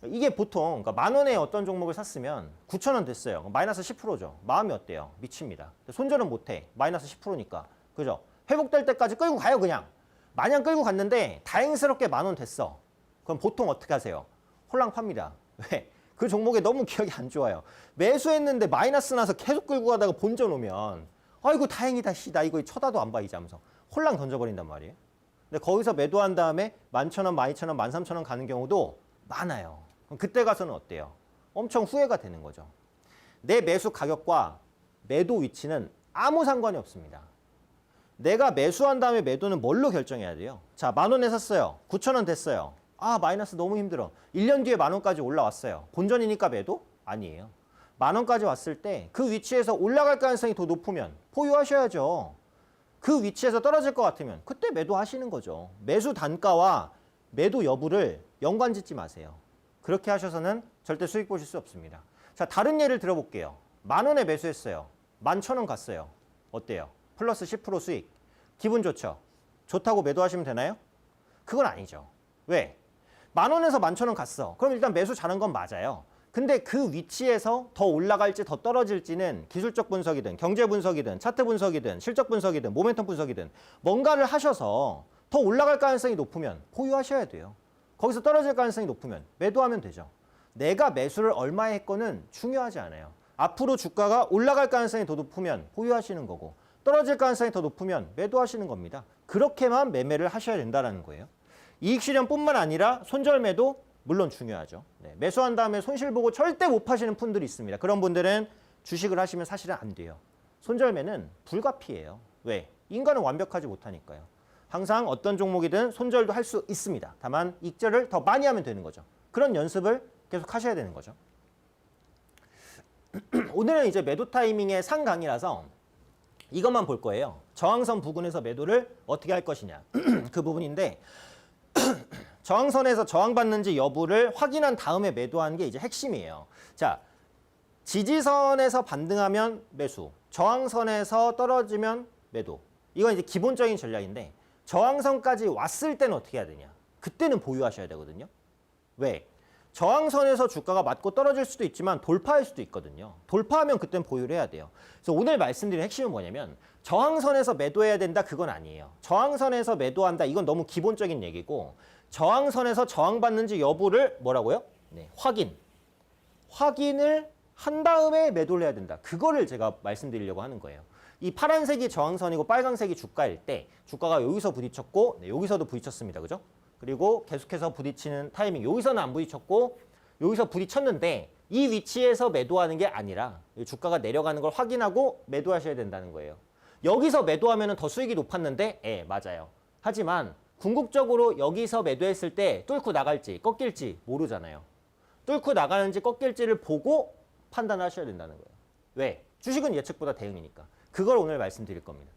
이게 보통 그러니까 만 원에 어떤 종목을 샀으면 9,000원 됐어요. 마이너스 10%죠. 마음이 어때요? 미칩니다. 손절은 못해. 마이너스 10%니까. 그죠? 회복될 때까지 끌고 가요 그냥. 마냥 끌고 갔는데 다행스럽게 만 원 됐어. 그럼 보통 어떻게 하세요? 홀랑 팝니다. 왜? 그 종목에 너무 기억이 안 좋아요. 매수했는데 마이너스 나서 계속 끌고 가다가 본전 오면 아이고 다행이다. 나 이거 쳐다도 안 봐 이제 하면서 홀랑 던져버린단 말이에요. 근데 거기서 매도한 다음에 11,000원, 12,000원, 13,000원 가는 경우도 많아요. 그럼 그때 가서는 어때요? 엄청 후회가 되는 거죠. 내 매수 가격과 매도 위치는 아무 상관이 없습니다. 내가 매수한 다음에 매도는 뭘로 결정해야 돼요? 자, 만 원에 샀어요. 9,000원 됐어요. 마이너스 너무 힘들어. 1년 뒤에 만 원까지 올라왔어요. 본전이니까 매도? 아니에요. 만 원까지 왔을 때 그 위치에서 올라갈 가능성이 더 높으면 보유하셔야죠. 그 위치에서 떨어질 것 같으면 그때 매도하시는 거죠. 매수 단가와 매도 여부를 연관 짓지 마세요. 그렇게 하셔서는 절대 수익 보실 수 없습니다. 자, 다른 예를 들어볼게요. 10,000원에 매수했어요. 11,000원 갔어요. 어때요? 플러스 10% 수익. 기분 좋죠? 좋다고 매도하시면 되나요? 그건 아니죠. 왜? 10,000원에서 11,000원 갔어. 그럼 일단 매수 잘한 건 맞아요. 근데 그 위치에서 더 올라갈지 더 떨어질지는 기술적 분석이든 경제 분석이든 차트 분석이든 실적 분석이든 모멘텀 분석이든 뭔가를 하셔서 더 올라갈 가능성이 높으면 보유하셔야 돼요. 거기서 떨어질 가능성이 높으면 매도하면 되죠. 내가 매수를 얼마에 했건은 중요하지 않아요. 앞으로 주가가 올라갈 가능성이 더 높으면 보유하시는 거고 떨어질 가능성이 더 높으면 매도하시는 겁니다. 그렇게만 매매를 하셔야 된다는 거예요. 이익 실현뿐만 아니라 손절매도 물론 중요하죠. 네, 매수한 다음에 손실 보고 절대 못 파시는 분들이 있습니다. 그런 분들은 주식을 하시면 사실은 안 돼요. 손절매는 불가피해요. 왜? 인간은 완벽하지 못하니까요. 항상 어떤 종목이든 손절도 할 수 있습니다. 다만 익절을 더 많이 하면 되는 거죠. 그런 연습을 계속 하셔야 되는 거죠. 오늘은 이제 매도 타이밍의 상강이라서 이것만 볼 거예요. 저항선 부근에서 매도를 어떻게 할 것이냐. 그 부분인데 저항선에서 저항받는지 여부를 확인한 다음에 매도하는 게 이제 핵심이에요. 자, 지지선에서 반등하면 매수, 저항선에서 떨어지면 매도. 이건 이제 기본적인 전략인데 저항선까지 왔을 때는 어떻게 해야 되냐? 그때는 보유하셔야 되거든요. 왜? 저항선에서 주가가 맞고 떨어질 수도 있지만 돌파할 수도 있거든요. 돌파하면 그때는 보유를 해야 돼요. 그래서 오늘 말씀드린 핵심은 뭐냐면 저항선에서 매도해야 된다 그건 아니에요. 저항선에서 매도한다 이건 너무 기본적인 얘기고 저항선에서 저항받는지 여부를 뭐라고요? 네, 확인을 한 다음에 매도를 해야 된다. 그거를 제가 말씀드리려고 하는 거예요. 이 파란색이 저항선이고 빨간색이 주가일 때 주가가 여기서 부딪혔고 네, 여기서도 부딪혔습니다. 그죠? 그리고 계속해서 부딪히는 타이밍 여기서는 안 부딪혔고 여기서 부딪혔는데 이 위치에서 매도하는 게 아니라 주가가 내려가는 걸 확인하고 매도하셔야 된다는 거예요. 여기서 매도하면 더 수익이 높았는데 예, 맞아요. 하지만 궁극적으로 여기서 매도했을 때 뚫고 나갈지 꺾일지 모르잖아요. 뚫고 나가는지 꺾일지를 보고 판단하셔야 된다는 거예요. 왜? 주식은 예측보다 대응이니까. 그걸 오늘 말씀드릴 겁니다.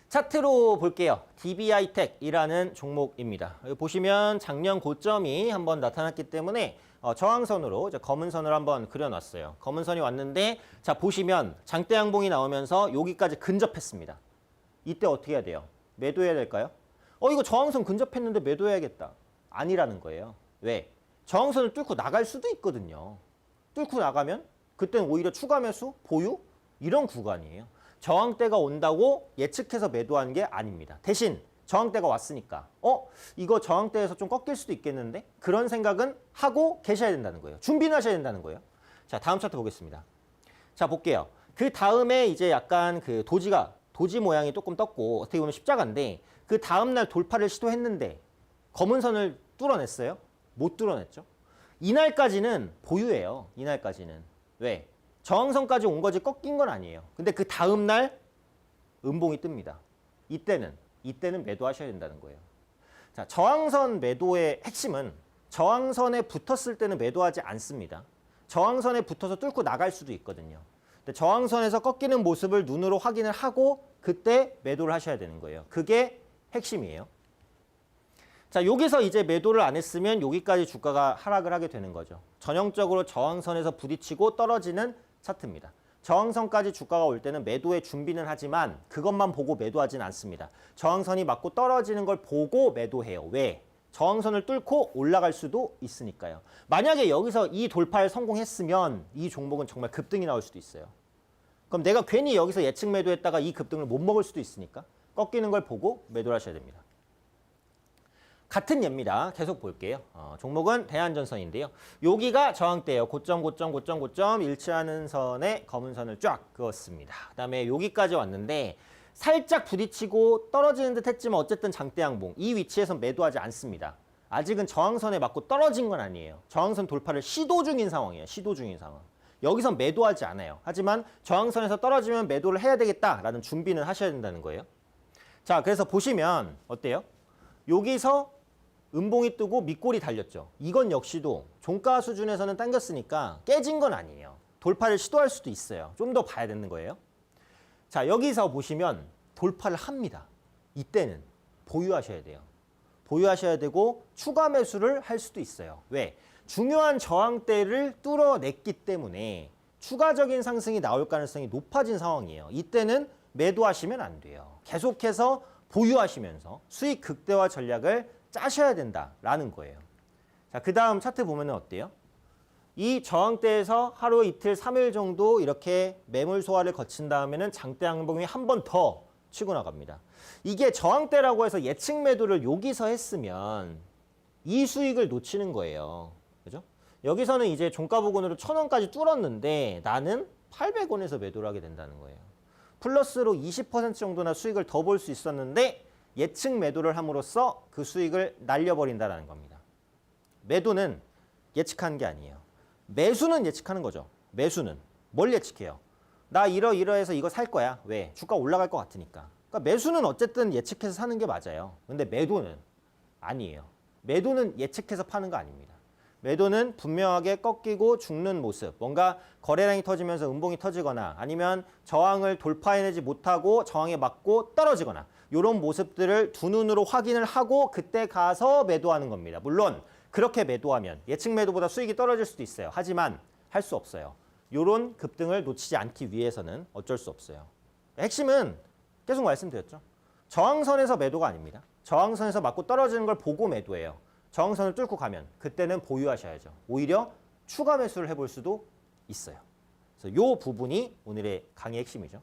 차트로 볼게요. DBI텍이라는 종목입니다. 여기 보시면 작년 고점이 한번 나타났기 때문에 저항선으로 이제 검은 선을 한번 그려놨어요. 검은 선이 왔는데 자 보시면 장대 양봉이 나오면서 여기까지 근접했습니다. 이때 어떻게 해야 돼요? 매도해야 될까요? 이거 저항선 근접했는데 매도해야겠다. 아니라는 거예요. 왜? 저항선을 뚫고 나갈 수도 있거든요. 뚫고 나가면 그때는 오히려 추가 매수, 보유 이런 구간이에요. 저항대가 온다고 예측해서 매도하는 게 아닙니다. 대신 저항대가 왔으니까 이거 저항대에서 좀 꺾일 수도 있겠는데 그런 생각은 하고 계셔야 된다는 거예요. 준비는 하셔야 된다는 거예요. 자, 다음 차트 보겠습니다. 자, 볼게요. 그 다음에 이제 약간 그 도지 모양이 조금 떴고 어떻게 보면 십자가인데 그 다음날 돌파를 시도했는데 검은 선을 뚫어냈어요? 못 뚫어냈죠. 이날까지는 보유예요. 이날까지는. 왜? 저항선까지 온 거지 꺾인 건 아니에요. 근데 그 다음날 음봉이 뜹니다. 이때는 매도하셔야 된다는 거예요. 자, 저항선 매도의 핵심은 저항선에 붙었을 때는 매도하지 않습니다. 저항선에 붙어서 뚫고 나갈 수도 있거든요. 근데 저항선에서 꺾이는 모습을 눈으로 확인을 하고 그때 매도를 하셔야 되는 거예요. 그게 핵심이에요. 자, 여기서 이제 매도를 안 했으면 여기까지 주가가 하락을 하게 되는 거죠. 전형적으로 저항선에서 부딪히고 떨어지는 차트입니다. 저항선까지 주가가 올 때는 매도의 준비는 하지만 그것만 보고 매도하지는 않습니다. 저항선이 맞고 떨어지는 걸 보고 매도해요. 왜? 저항선을 뚫고 올라갈 수도 있으니까요. 만약에 여기서 이 돌파를 성공했으면 이 종목은 정말 급등이 나올 수도 있어요. 그럼 내가 괜히 여기서 예측 매도했다가 이 급등을 못 먹을 수도 있으니까 꺾이는 걸 보고 매도를 하셔야 됩니다. 같은 예입니다. 계속 볼게요. 종목은 대한전선인데요. 여기가 저항대예요. 고점 일치하는 선에 검은 선을 쫙 그었습니다. 그 다음에 여기까지 왔는데 살짝 부딪히고 떨어지는 듯 했지만 어쨌든 장대 양봉. 이 위치에서 매도하지 않습니다. 아직은 저항선에 맞고 떨어진 건 아니에요. 저항선 돌파를 시도 중인 상황이에요. 시도 중인 상황. 여기서 매도하지 않아요. 하지만 저항선에서 떨어지면 매도를 해야 되겠다라는 준비는 하셔야 된다는 거예요. 자, 그래서 보시면 어때요? 여기서 음봉이 뜨고 밑골이 달렸죠. 이건 역시도 종가 수준에서는 당겼으니까 깨진 건 아니에요. 돌파를 시도할 수도 있어요. 좀 더 봐야 되는 거예요. 자, 여기서 보시면 돌파를 합니다. 이때는 보유하셔야 돼요. 보유하셔야 되고 추가 매수를 할 수도 있어요. 왜? 중요한 저항대를 뚫어냈기 때문에 추가적인 상승이 나올 가능성이 높아진 상황이에요. 이때는 매도하시면 안 돼요. 계속해서 보유하시면서 수익 극대화 전략을 짜셔야 된다라는 거예요. 자, 그 다음 차트 보면 어때요? 이 저항대에서 하루 이틀 3일 정도 이렇게 매물 소화를 거친 다음에는 장대 양봉이 한 번 더 치고 나갑니다. 이게 저항대라고 해서 예측 매도를 여기서 했으면 이 수익을 놓치는 거예요. 그죠? 여기서는 이제 종가 부근으로 1,000원까지 뚫었는데 나는 800원에서 매도를 하게 된다는 거예요. 플러스로 20% 정도나 수익을 더 볼 수 있었는데 예측 매도를 함으로써 그 수익을 날려버린다는 겁니다. 매도는 예측하는 게 아니에요. 매수는 예측하는 거죠. 매수는 뭘 예측해요? 나 이러이러해서 이거 살 거야. 왜? 주가 올라갈 것 같으니까. 그러니까 매수는 어쨌든 예측해서 사는 게 맞아요. 근데 매도는 아니에요. 매도는 예측해서 파는 거 아닙니다. 매도는 분명하게 꺾이고 죽는 모습, 뭔가 거래량이 터지면서 음봉이 터지거나 아니면 저항을 돌파해내지 못하고 저항에 맞고 떨어지거나 이런 모습들을 두 눈으로 확인을 하고 그때 가서 매도하는 겁니다. 물론 그렇게 매도하면 예측 매도보다 수익이 떨어질 수도 있어요. 하지만 할 수 없어요. 이런 급등을 놓치지 않기 위해서는 어쩔 수 없어요. 핵심은 계속 말씀드렸죠. 저항선에서 매도가 아닙니다. 저항선에서 맞고 떨어지는 걸 보고 매도해요. 저항선을 뚫고 가면 그때는 보유하셔야죠. 오히려 추가 매수를 해볼 수도 있어요. 그래서 이 부분이 오늘의 강의 핵심이죠.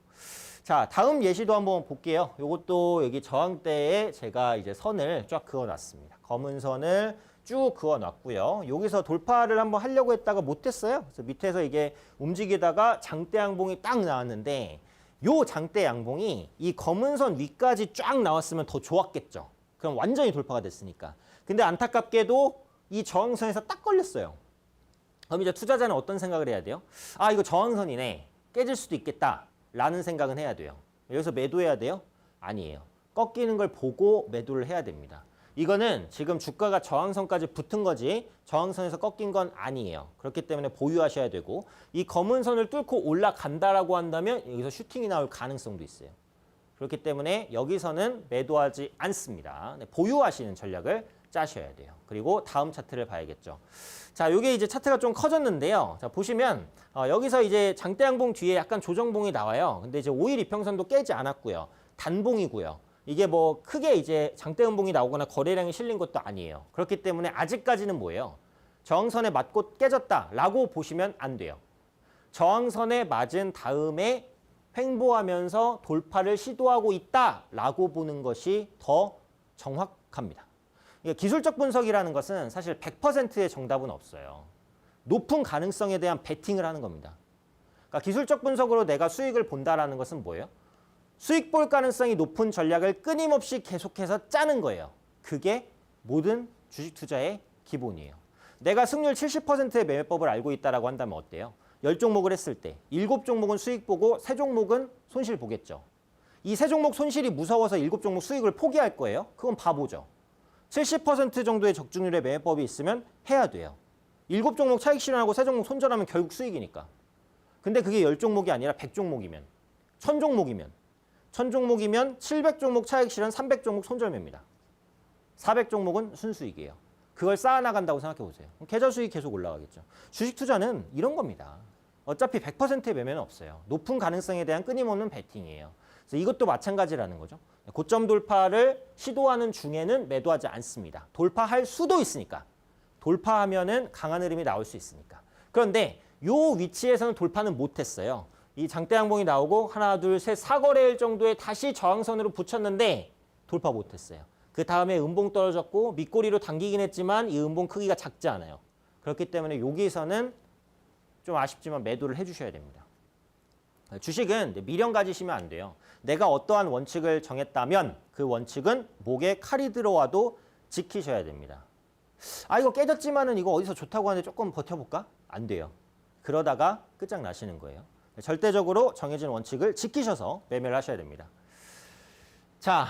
자, 다음 예시도 한번 볼게요. 이것도 여기 저항대에 제가 이제 선을 쫙 그어놨습니다. 검은 선을 쭉 그어놨고요. 여기서 돌파를 한번 하려고 했다가 못했어요. 그래서 밑에서 이게 움직이다가 장대 양봉이 딱 나왔는데 요 장대 양봉이 이 검은 선 위까지 쫙 나왔으면 더 좋았겠죠. 그럼 완전히 돌파가 됐으니까. 근데 안타깝게도 이 저항선에서 딱 걸렸어요. 그럼 이제 투자자는 어떤 생각을 해야 돼요? 아, 이거 저항선이네. 깨질 수도 있겠다라는 생각은 해야 돼요. 여기서 매도해야 돼요? 아니에요. 꺾이는 걸 보고 매도를 해야 됩니다. 이거는 지금 주가가 저항선까지 붙은 거지 저항선에서 꺾인 건 아니에요. 그렇기 때문에 보유하셔야 되고 이 검은 선을 뚫고 올라간다라고 한다면 여기서 슈팅이 나올 가능성도 있어요. 그렇기 때문에 여기서는 매도하지 않습니다. 보유하시는 전략을 짜셔야 돼요. 그리고 다음 차트를 봐야겠죠. 자, 이게 이제 차트가 좀 커졌는데요. 자, 보시면 여기서 이제 장대 양봉 뒤에 약간 조정봉이 나와요. 근데 이제 5일 이평선도 깨지 않았고요. 단봉이고요. 이게 뭐 크게 이제 장대 음봉이 나오거나 거래량이 실린 것도 아니에요. 그렇기 때문에 아직까지는 뭐예요? 저항선에 맞고 깨졌다라고 보시면 안 돼요. 저항선에 맞은 다음에 횡보하면서 돌파를 시도하고 있다라고 보는 것이 더 정확합니다. 기술적 분석이라는 것은 사실 100%의 정답은 없어요. 높은 가능성에 대한 베팅을 하는 겁니다. 그러니까 기술적 분석으로 내가 수익을 본다라는 것은 뭐예요? 수익 볼 가능성이 높은 전략을 끊임없이 계속해서 짜는 거예요. 그게 모든 주식 투자의 기본이에요. 내가 승률 70%의 매매법을 알고 있다고 한다면 어때요? 10종목을 했을 때 7종목은 수익 보고 3종목은 손실 보겠죠. 이 3종목 손실이 무서워서 7종목 수익을 포기할 거예요? 그건 바보죠. 70% 정도의 적중률의 매매법이 있으면 해야 돼요. 7종목 차익 실현하고 3종목 손절하면 결국 수익이니까. 근데 그게 10종목이 아니라 100종목이면 1000종목이면 1000종목이면 700종목 차익 실현 300종목 손절매입니다. 400종목은 순수익이에요. 그걸 쌓아나간다고 생각해 보세요. 계좌 수익이 계속 올라가겠죠. 주식 투자는 이런 겁니다. 어차피 100%의 매매는 없어요. 높은 가능성에 대한 끊임없는 베팅이에요. 그래서 이것도 마찬가지라는 거죠. 고점 돌파를 시도하는 중에는 매도하지 않습니다. 돌파할 수도 있으니까. 돌파하면은 강한 흐름이 나올 수 있으니까. 그런데 이 위치에서는 돌파는 못했어요. 이 장대 양봉이 나오고 하나, 둘, 셋, 4거래일 정도에 다시 저항선으로 붙였는데 돌파 못했어요. 그 다음에 음봉 떨어졌고 밑꼬리로 당기긴 했지만 이 음봉 크기가 작지 않아요. 그렇기 때문에 여기서는 좀 아쉽지만 매도를 해주셔야 됩니다. 주식은 미련 가지시면 안 돼요. 내가 어떠한 원칙을 정했다면 그 원칙은 목에 칼이 들어와도 지키셔야 됩니다. 아, 이거 깨졌지만은 이거 어디서 좋다고 하는데 조금 버텨볼까? 안 돼요. 그러다가 끝장나시는 거예요. 절대적으로 정해진 원칙을 지키셔서 매매를 하셔야 됩니다. 자,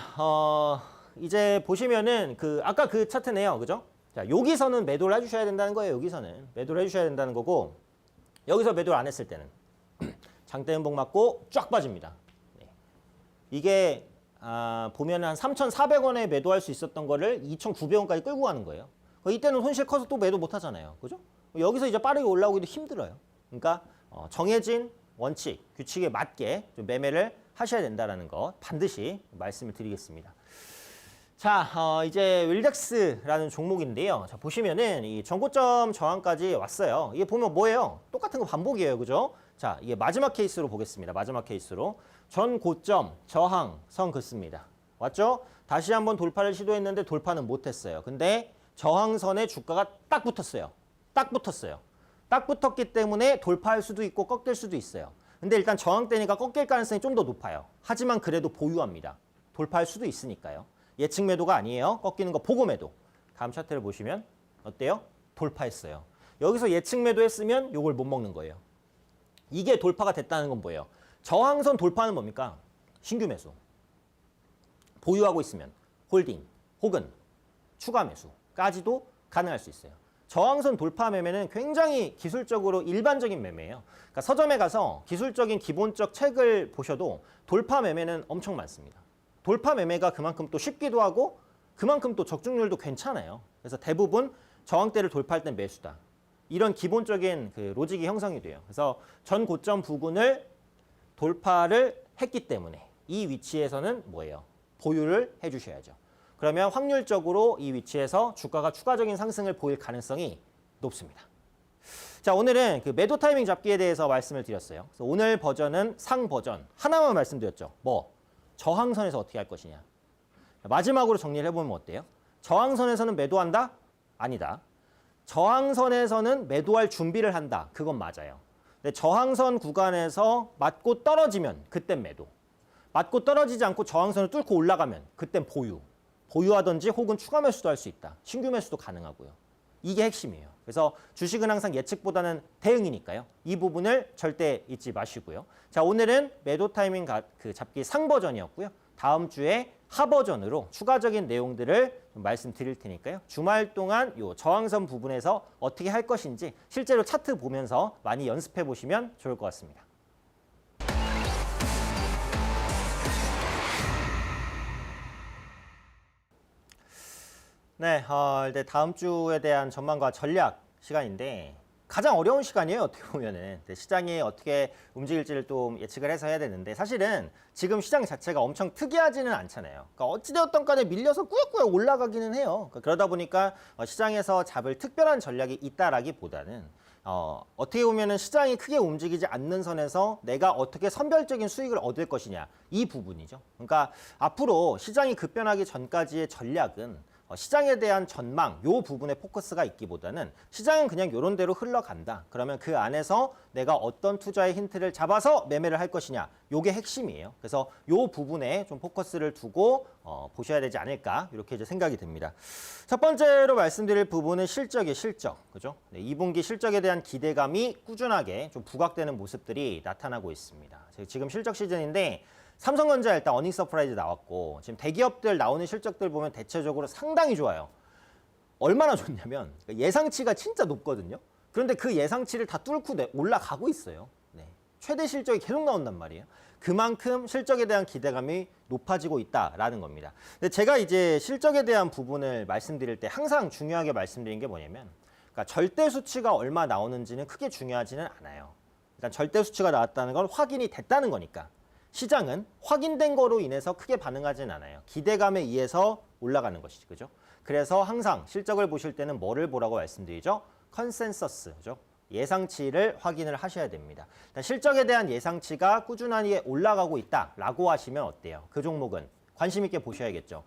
이제 보시면은 아까 그 차트네요. 그죠? 자, 여기서는 매도를 해주셔야 된다는 거예요. 여기서는 매도를 해주셔야 된다는 거고 여기서 매도를 안 했을 때는 장대 음봉 맞고 쫙 빠집니다. 네. 이게 보면 한 3,400원에 매도할 수 있었던 거를 2,900원까지 끌고 가는 거예요. 이때는 손실 커서 또 매도 못 하잖아요. 그죠? 여기서 이제 빠르게 올라오기도 힘들어요. 그러니까 정해진 원칙, 규칙에 맞게 좀 매매를 하셔야 된다는 거 반드시 말씀을 드리겠습니다. 자, 이제 윌덱스라는 종목인데요. 자, 보시면은 이 전고점 저항까지 왔어요. 이게 보면 뭐예요? 똑같은 거 반복이에요. 그죠? 자, 이게 마지막 케이스로 보겠습니다. 마지막 케이스로. 전고점 저항 선 긋습니다. 왔죠? 다시 한번 돌파를 시도했는데 돌파는 못했어요. 근데 저항선에 주가가 딱 붙었어요. 딱 붙었어요. 딱 붙었기 때문에 돌파할 수도 있고 꺾일 수도 있어요. 근데 일단 저항대니까 꺾일 가능성이 좀 더 높아요. 하지만 그래도 보유합니다. 돌파할 수도 있으니까요. 예측 매도가 아니에요. 꺾이는 거 보고 매도. 다음 차트를 보시면 어때요? 돌파했어요. 여기서 예측 매도했으면 이걸 못 먹는 거예요. 이게 돌파가 됐다는 건 뭐예요? 저항선 돌파는 뭡니까? 신규 매수. 보유하고 있으면 홀딩 혹은 추가 매수까지도 가능할 수 있어요. 저항선 돌파 매매는 굉장히 기술적으로 일반적인 매매예요. 그러니까 서점에 가서 기술적인 기본적 책을 보셔도 돌파 매매는 엄청 많습니다. 돌파 매매가 그만큼 또 쉽기도 하고 그만큼 또 적중률도 괜찮아요. 그래서 대부분 저항대를 돌파할 땐 매수다. 이런 기본적인 그 로직이 형성이 돼요. 그래서 전 고점 부근을 돌파를 했기 때문에 이 위치에서는 뭐예요? 보유를 해주셔야죠. 그러면 확률적으로 이 위치에서 주가가 추가적인 상승을 보일 가능성이 높습니다. 자, 오늘은 그 매도 타이밍 잡기에 대해서 말씀을 드렸어요. 그래서 오늘 버전은 상 버전 하나만 말씀드렸죠. 뭐? 저항선에서 어떻게 할 것이냐. 마지막으로 정리를 해보면 어때요? 저항선에서는 매도한다? 아니다. 저항선에서는 매도할 준비를 한다. 그건 맞아요. 근데 저항선 구간에서 맞고 떨어지면 그땐 매도. 맞고 떨어지지 않고 저항선을 뚫고 올라가면 그땐 보유. 보유하든지 혹은 추가 매수도 할 수 있다. 신규 매수도 가능하고요. 이게 핵심이에요. 그래서 주식은 항상 예측보다는 대응이니까요. 이 부분을 절대 잊지 마시고요. 자, 오늘은 매도 타이밍 그 잡기 상 버전이었고요. 다음 주에 하 버전으로 추가적인 내용들을 좀 말씀드릴 테니까요. 주말 동안 요 저항선 부분에서 어떻게 할 것인지 실제로 차트 보면서 많이 연습해 보시면 좋을 것 같습니다. 네, 이제 다음 주에 대한 전망과 전략 시간인데 가장 어려운 시간이에요. 어떻게 보면은 시장이 어떻게 움직일지를 또 예측을 해서 해야 되는데 사실은 지금 시장 자체가 엄청 특이하지는 않잖아요. 그러니까 어찌되었던 간에 밀려서 꾸역꾸역 올라가기는 해요. 그러다 보니까 시장에서 잡을 특별한 전략이 있다라기보다는 어떻게 보면은 시장이 크게 움직이지 않는 선에서 내가 어떻게 선별적인 수익을 얻을 것이냐 이 부분이죠. 그러니까 앞으로 시장이 급변하기 전까지의 전략은 시장에 대한 전망, 요 부분에 포커스가 있기보다는 시장은 그냥 요런 대로 흘러간다. 그러면 그 안에서 내가 어떤 투자의 힌트를 잡아서 매매를 할 것이냐, 요게 핵심이에요. 그래서 요 부분에 좀 포커스를 두고 보셔야 되지 않을까 이렇게 이제 생각이 듭니다. 첫 번째로 말씀드릴 부분은 실적이에요. 실적, 그죠? 네, 2분기 실적에 대한 기대감이 꾸준하게 좀 부각되는 모습들이 나타나고 있습니다. 지금 실적 시즌인데. 삼성전자 일단 어닝 서프라이즈 나왔고 지금 대기업들 나오는 실적들 보면 대체적으로 상당히 좋아요. 얼마나 좋냐면 예상치가 진짜 높거든요. 그런데 그 예상치를 다 뚫고 올라가고 있어요. 네. 최대 실적이 계속 나온단 말이에요. 그만큼 실적에 대한 기대감이 높아지고 있다라는 겁니다. 근데 제가 이제 실적에 대한 부분을 말씀드릴 때 항상 중요하게 말씀드린 게 뭐냐면 그러니까 절대 수치가 얼마 나오는지는 크게 중요하지는 않아요. 일단 절대 수치가 나왔다는 건 확인이 됐다는 거니까. 시장은 확인된 거로 인해서 크게 반응하진 않아요. 기대감에 의해서 올라가는 것이죠. 그죠? 그래서 항상 실적을 보실 때는 뭐를 보라고 말씀드리죠? 컨센서스, 그죠? 예상치를 확인을 하셔야 됩니다. 실적에 대한 예상치가 꾸준하게 올라가고 있다라고 하시면 어때요? 그 종목은 관심 있게 보셔야겠죠.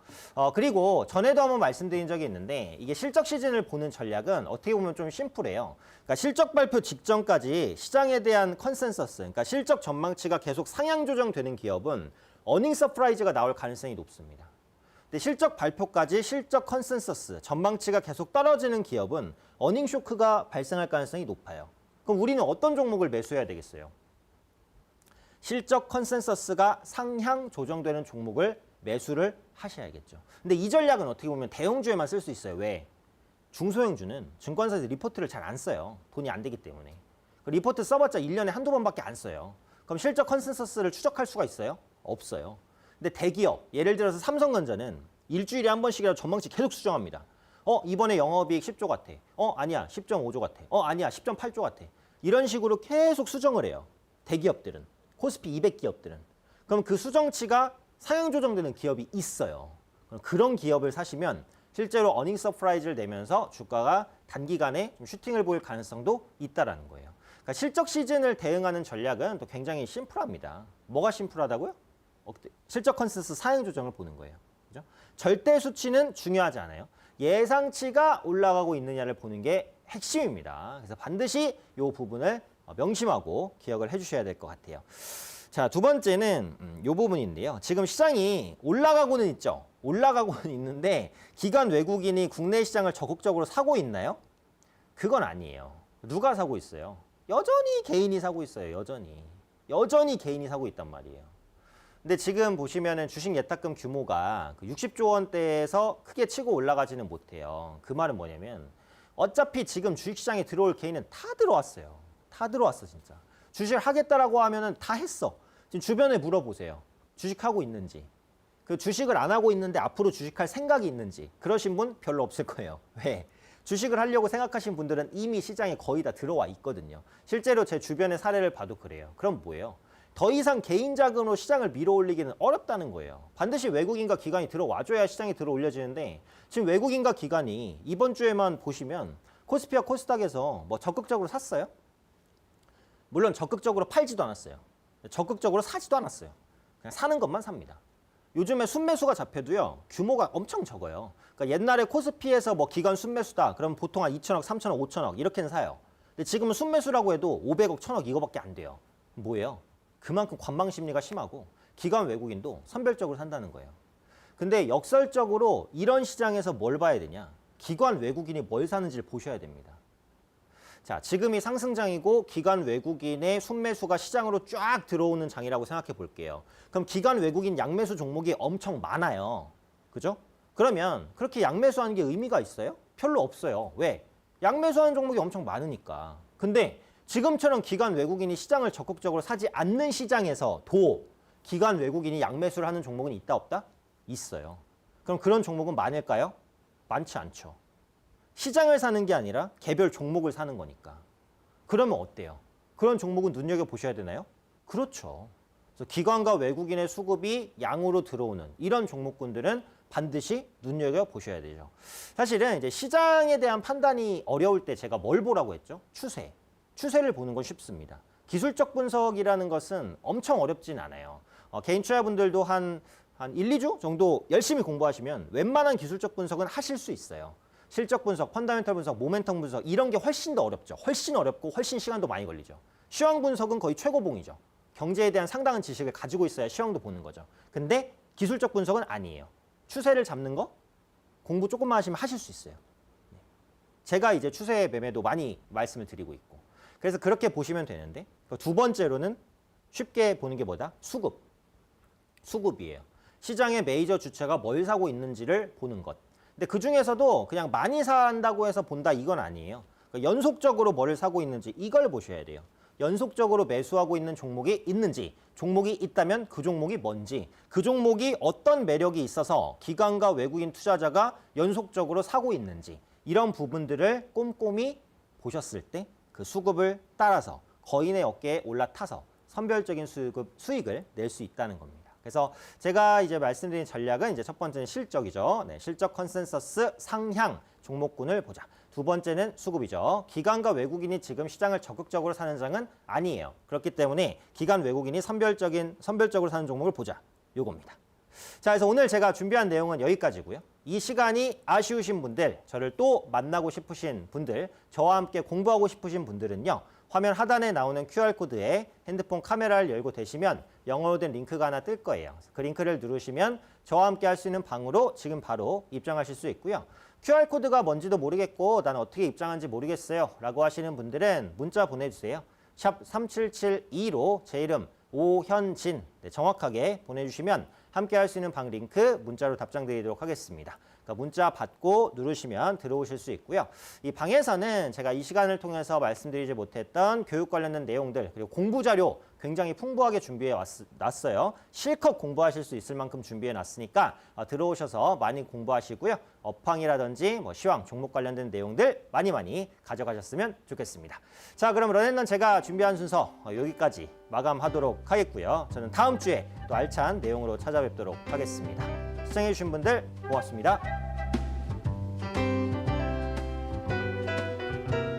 그리고 전에도 한번 말씀드린 적이 있는데 이게 실적 시즌을 보는 전략은 어떻게 보면 좀 심플해요. 그러니까 실적 발표 직전까지 시장에 대한 컨센서스, 그러니까 실적 전망치가 계속 상향 조정되는 기업은 어닝 서프라이즈가 나올 가능성이 높습니다. 근데 실적 발표까지 실적 컨센서스, 전망치가 계속 떨어지는 기업은 어닝 쇼크가 발생할 가능성이 높아요. 그럼 우리는 어떤 종목을 매수해야 되겠어요? 실적 컨센서스가 상향 조정되는 종목을 매수를 하셔야겠죠. 근데 이 전략은 어떻게 보면 대형주에만 쓸 수 있어요. 왜? 중소형주는 증권사에서 리포트를 잘 안 써요. 돈이 안 되기 때문에. 리포트 써봤자 1년에 한두 번밖에 안 써요. 그럼 실적 컨센서스를 추적할 수가 있어요? 없어요. 근데 대기업, 예를 들어서 삼성전자는 일주일에 한 번씩이라도 전망치 계속 수정합니다. 이번에 영업이익 10조 같아. 아니야 10.5조 같아. 아니야 10.8조 같아. 이런 식으로 계속 수정을 해요. 대기업들은. 코스피 200 기업들은. 그럼 그 수정치가 상향 조정되는 기업이 있어요. 그럼 그런 기업을 사시면 실제로 어닝 서프라이즈를 내면서 주가가 단기간에 좀 슈팅을 보일 가능성도 있다라는 거예요. 그러니까 실적 시즌을 대응하는 전략은 또 굉장히 심플합니다. 뭐가 심플하다고요? 실적 컨센서스 상향 조정을 보는 거예요. 그죠? 절대 수치는 중요하지 않아요. 예상치가 올라가고 있느냐를 보는 게 핵심입니다. 그래서 반드시 이 부분을 명심하고 기억을 해주셔야 될 것 같아요. 자, 두 번째는 이 부분인데요. 지금 시장이 올라가고는 있죠. 올라가고는 있는데 기관 외국인이 국내 시장을 적극적으로 사고 있나요? 그건 아니에요. 누가 사고 있어요? 여전히 개인이 사고 있어요. 여전히 개인이 사고 있단 말이에요. 근데 지금 보시면은 주식 예탁금 규모가 60조 원대에서 크게 치고 올라가지는 못해요. 그 말은 뭐냐면 어차피 지금 주식시장에 들어올 개인은 다 들어왔어요. 다 들어왔어 진짜. 주식을 하겠다라고 하면은 다 했어. 지금 주변에 물어보세요. 주식하고 있는지. 그 주식을 안 하고 있는데 앞으로 주식할 생각이 있는지. 그러신 분 별로 없을 거예요. 왜? 주식을 하려고 생각하신 분들은 이미 시장에 거의 다 들어와 있거든요. 실제로 제 주변의 사례를 봐도 그래요. 그럼 뭐예요? 더 이상 개인 자금으로 시장을 밀어올리기는 어렵다는 거예요. 반드시 외국인과 기관이 들어와줘야 시장이 들어올려지는데 지금 외국인과 기관이 이번 주에만 보시면 코스피와 코스닥에서 뭐 적극적으로 샀어요? 물론 적극적으로 팔지도 않았어요. 적극적으로 사지도 않았어요. 그냥 사는 것만 삽니다. 요즘에 순매수가 잡혀도요. 규모가 엄청 적어요. 그러니까 옛날에 코스피에서 뭐 기관 순매수다. 그럼 보통 한 2천억, 3천억, 5천억 이렇게는 사요. 근데 지금은 순매수라고 해도 500억, 1000억 이거밖에 안 돼요. 뭐예요? 그만큼 관망 심리가 심하고 기관 외국인도 선별적으로 산다는 거예요. 근데 역설적으로 이런 시장에서 뭘 봐야 되냐? 기관 외국인이 뭘 사는지를 보셔야 됩니다. 자, 지금이 상승장이고 기관 외국인의 순매수가 시장으로 쫙 들어오는 장이라고 생각해 볼게요. 그럼 기관 외국인 양매수 종목이 엄청 많아요. 그죠? 그러면 그렇게 양매수하는 게 의미가 있어요? 별로 없어요. 왜? 양매수하는 종목이 엄청 많으니까. 근데 지금처럼 기관 외국인이 시장을 적극적으로 사지 않는 시장에서도 기관 외국인이 양매수를 하는 종목은 있다 없다? 있어요. 그럼 그런 종목은 많을까요? 많지 않죠. 시장을 사는 게 아니라 개별 종목을 사는 거니까. 그러면 어때요? 그런 종목은 눈여겨보셔야 되나요? 그렇죠. 그래서 기관과 외국인의 수급이 양으로 들어오는 이런 종목군들은 반드시 눈여겨보셔야 되죠. 사실은 이제 시장에 대한 판단이 어려울 때 제가 뭘 보라고 했죠? 추세. 추세를 보는 건 쉽습니다. 기술적 분석이라는 것은 엄청 어렵진 않아요. 개인 투자분들도 한 1, 2주 정도 열심히 공부하시면 웬만한 기술적 분석은 하실 수 있어요. 실적 분석, 펀더멘털 분석, 모멘텀 분석 이런 게 훨씬 더 어렵죠. 훨씬 어렵고 훨씬 시간도 많이 걸리죠. 시황 분석은 거의 최고봉이죠. 경제에 대한 상당한 지식을 가지고 있어야 시황도 보는 거죠. 근데 기술적 분석은 아니에요. 추세를 잡는 거 공부 조금만 하시면 하실 수 있어요. 제가 이제 추세 매매도 많이 말씀을 드리고 있고. 그래서 그렇게 보시면 되는데 두 번째로는 쉽게 보는 게 뭐다? 수급. 수급이에요. 시장의 메이저 주체가 뭘 사고 있는지를 보는 것. 근데 그중에서도 그냥 많이 산다고 해서 본다 이건 아니에요. 그러니까 연속적으로 뭐를 사고 있는지 이걸 보셔야 돼요. 연속적으로 매수하고 있는 종목이 있는지, 종목이 있다면 그 종목이 뭔지, 그 종목이 어떤 매력이 있어서 기관과 외국인 투자자가 연속적으로 사고 있는지 이런 부분들을 꼼꼼히 보셨을 때 그 수급을 따라서 거인의 어깨에 올라타서 선별적인 수익을 낼 수 있다는 겁니다. 그래서 제가 이제 말씀드린 전략은 이제 첫 번째는 실적이죠. 네, 실적 컨센서스 상향 종목군을 보자. 두 번째는 수급이죠. 기관과 외국인이 지금 시장을 적극적으로 사는 장은 아니에요. 그렇기 때문에 기관 외국인이 선별적으로 사는 종목을 보자. 요겁니다. 자, 그래서 오늘 제가 준비한 내용은 여기까지고요. 이 시간이 아쉬우신 분들, 저를 또 만나고 싶으신 분들, 저와 함께 공부하고 싶으신 분들은요. 화면 하단에 나오는 QR코드에 핸드폰 카메라를 열고 대시면 영어로 된 링크가 하나 뜰 거예요. 그 링크를 누르시면 저와 함께 할 수 있는 방으로 지금 바로 입장하실 수 있고요. QR코드가 뭔지도 모르겠고 나는 어떻게 입장하는지 모르겠어요 라고 하시는 분들은 문자 보내주세요. 샵 3772로 제 이름 오현진 정확하게 보내주시면 함께 할 수 있는 방 링크 문자로 답장 드리도록 하겠습니다. 그러니까 문자 받고 누르시면 들어오실 수 있고요. 이 방에서는 제가 이 시간을 통해서 말씀드리지 못했던 교육 관련된 내용들 그리고 공부 자료 굉장히 풍부하게 준비해 놨어요. 실컷 공부하실 수 있을 만큼 준비해 놨으니까 들어오셔서 많이 공부하시고요. 업황이라든지 시황, 종목 관련된 내용들 많이 가져가셨으면 좋겠습니다. 자, 그럼 런앤런 제가 준비한 순서 여기까지 마감하도록 하겠고요. 저는 다음 주에 또 알찬 내용으로 찾아뵙도록 하겠습니다. 시청해주신 분들 고맙습니다.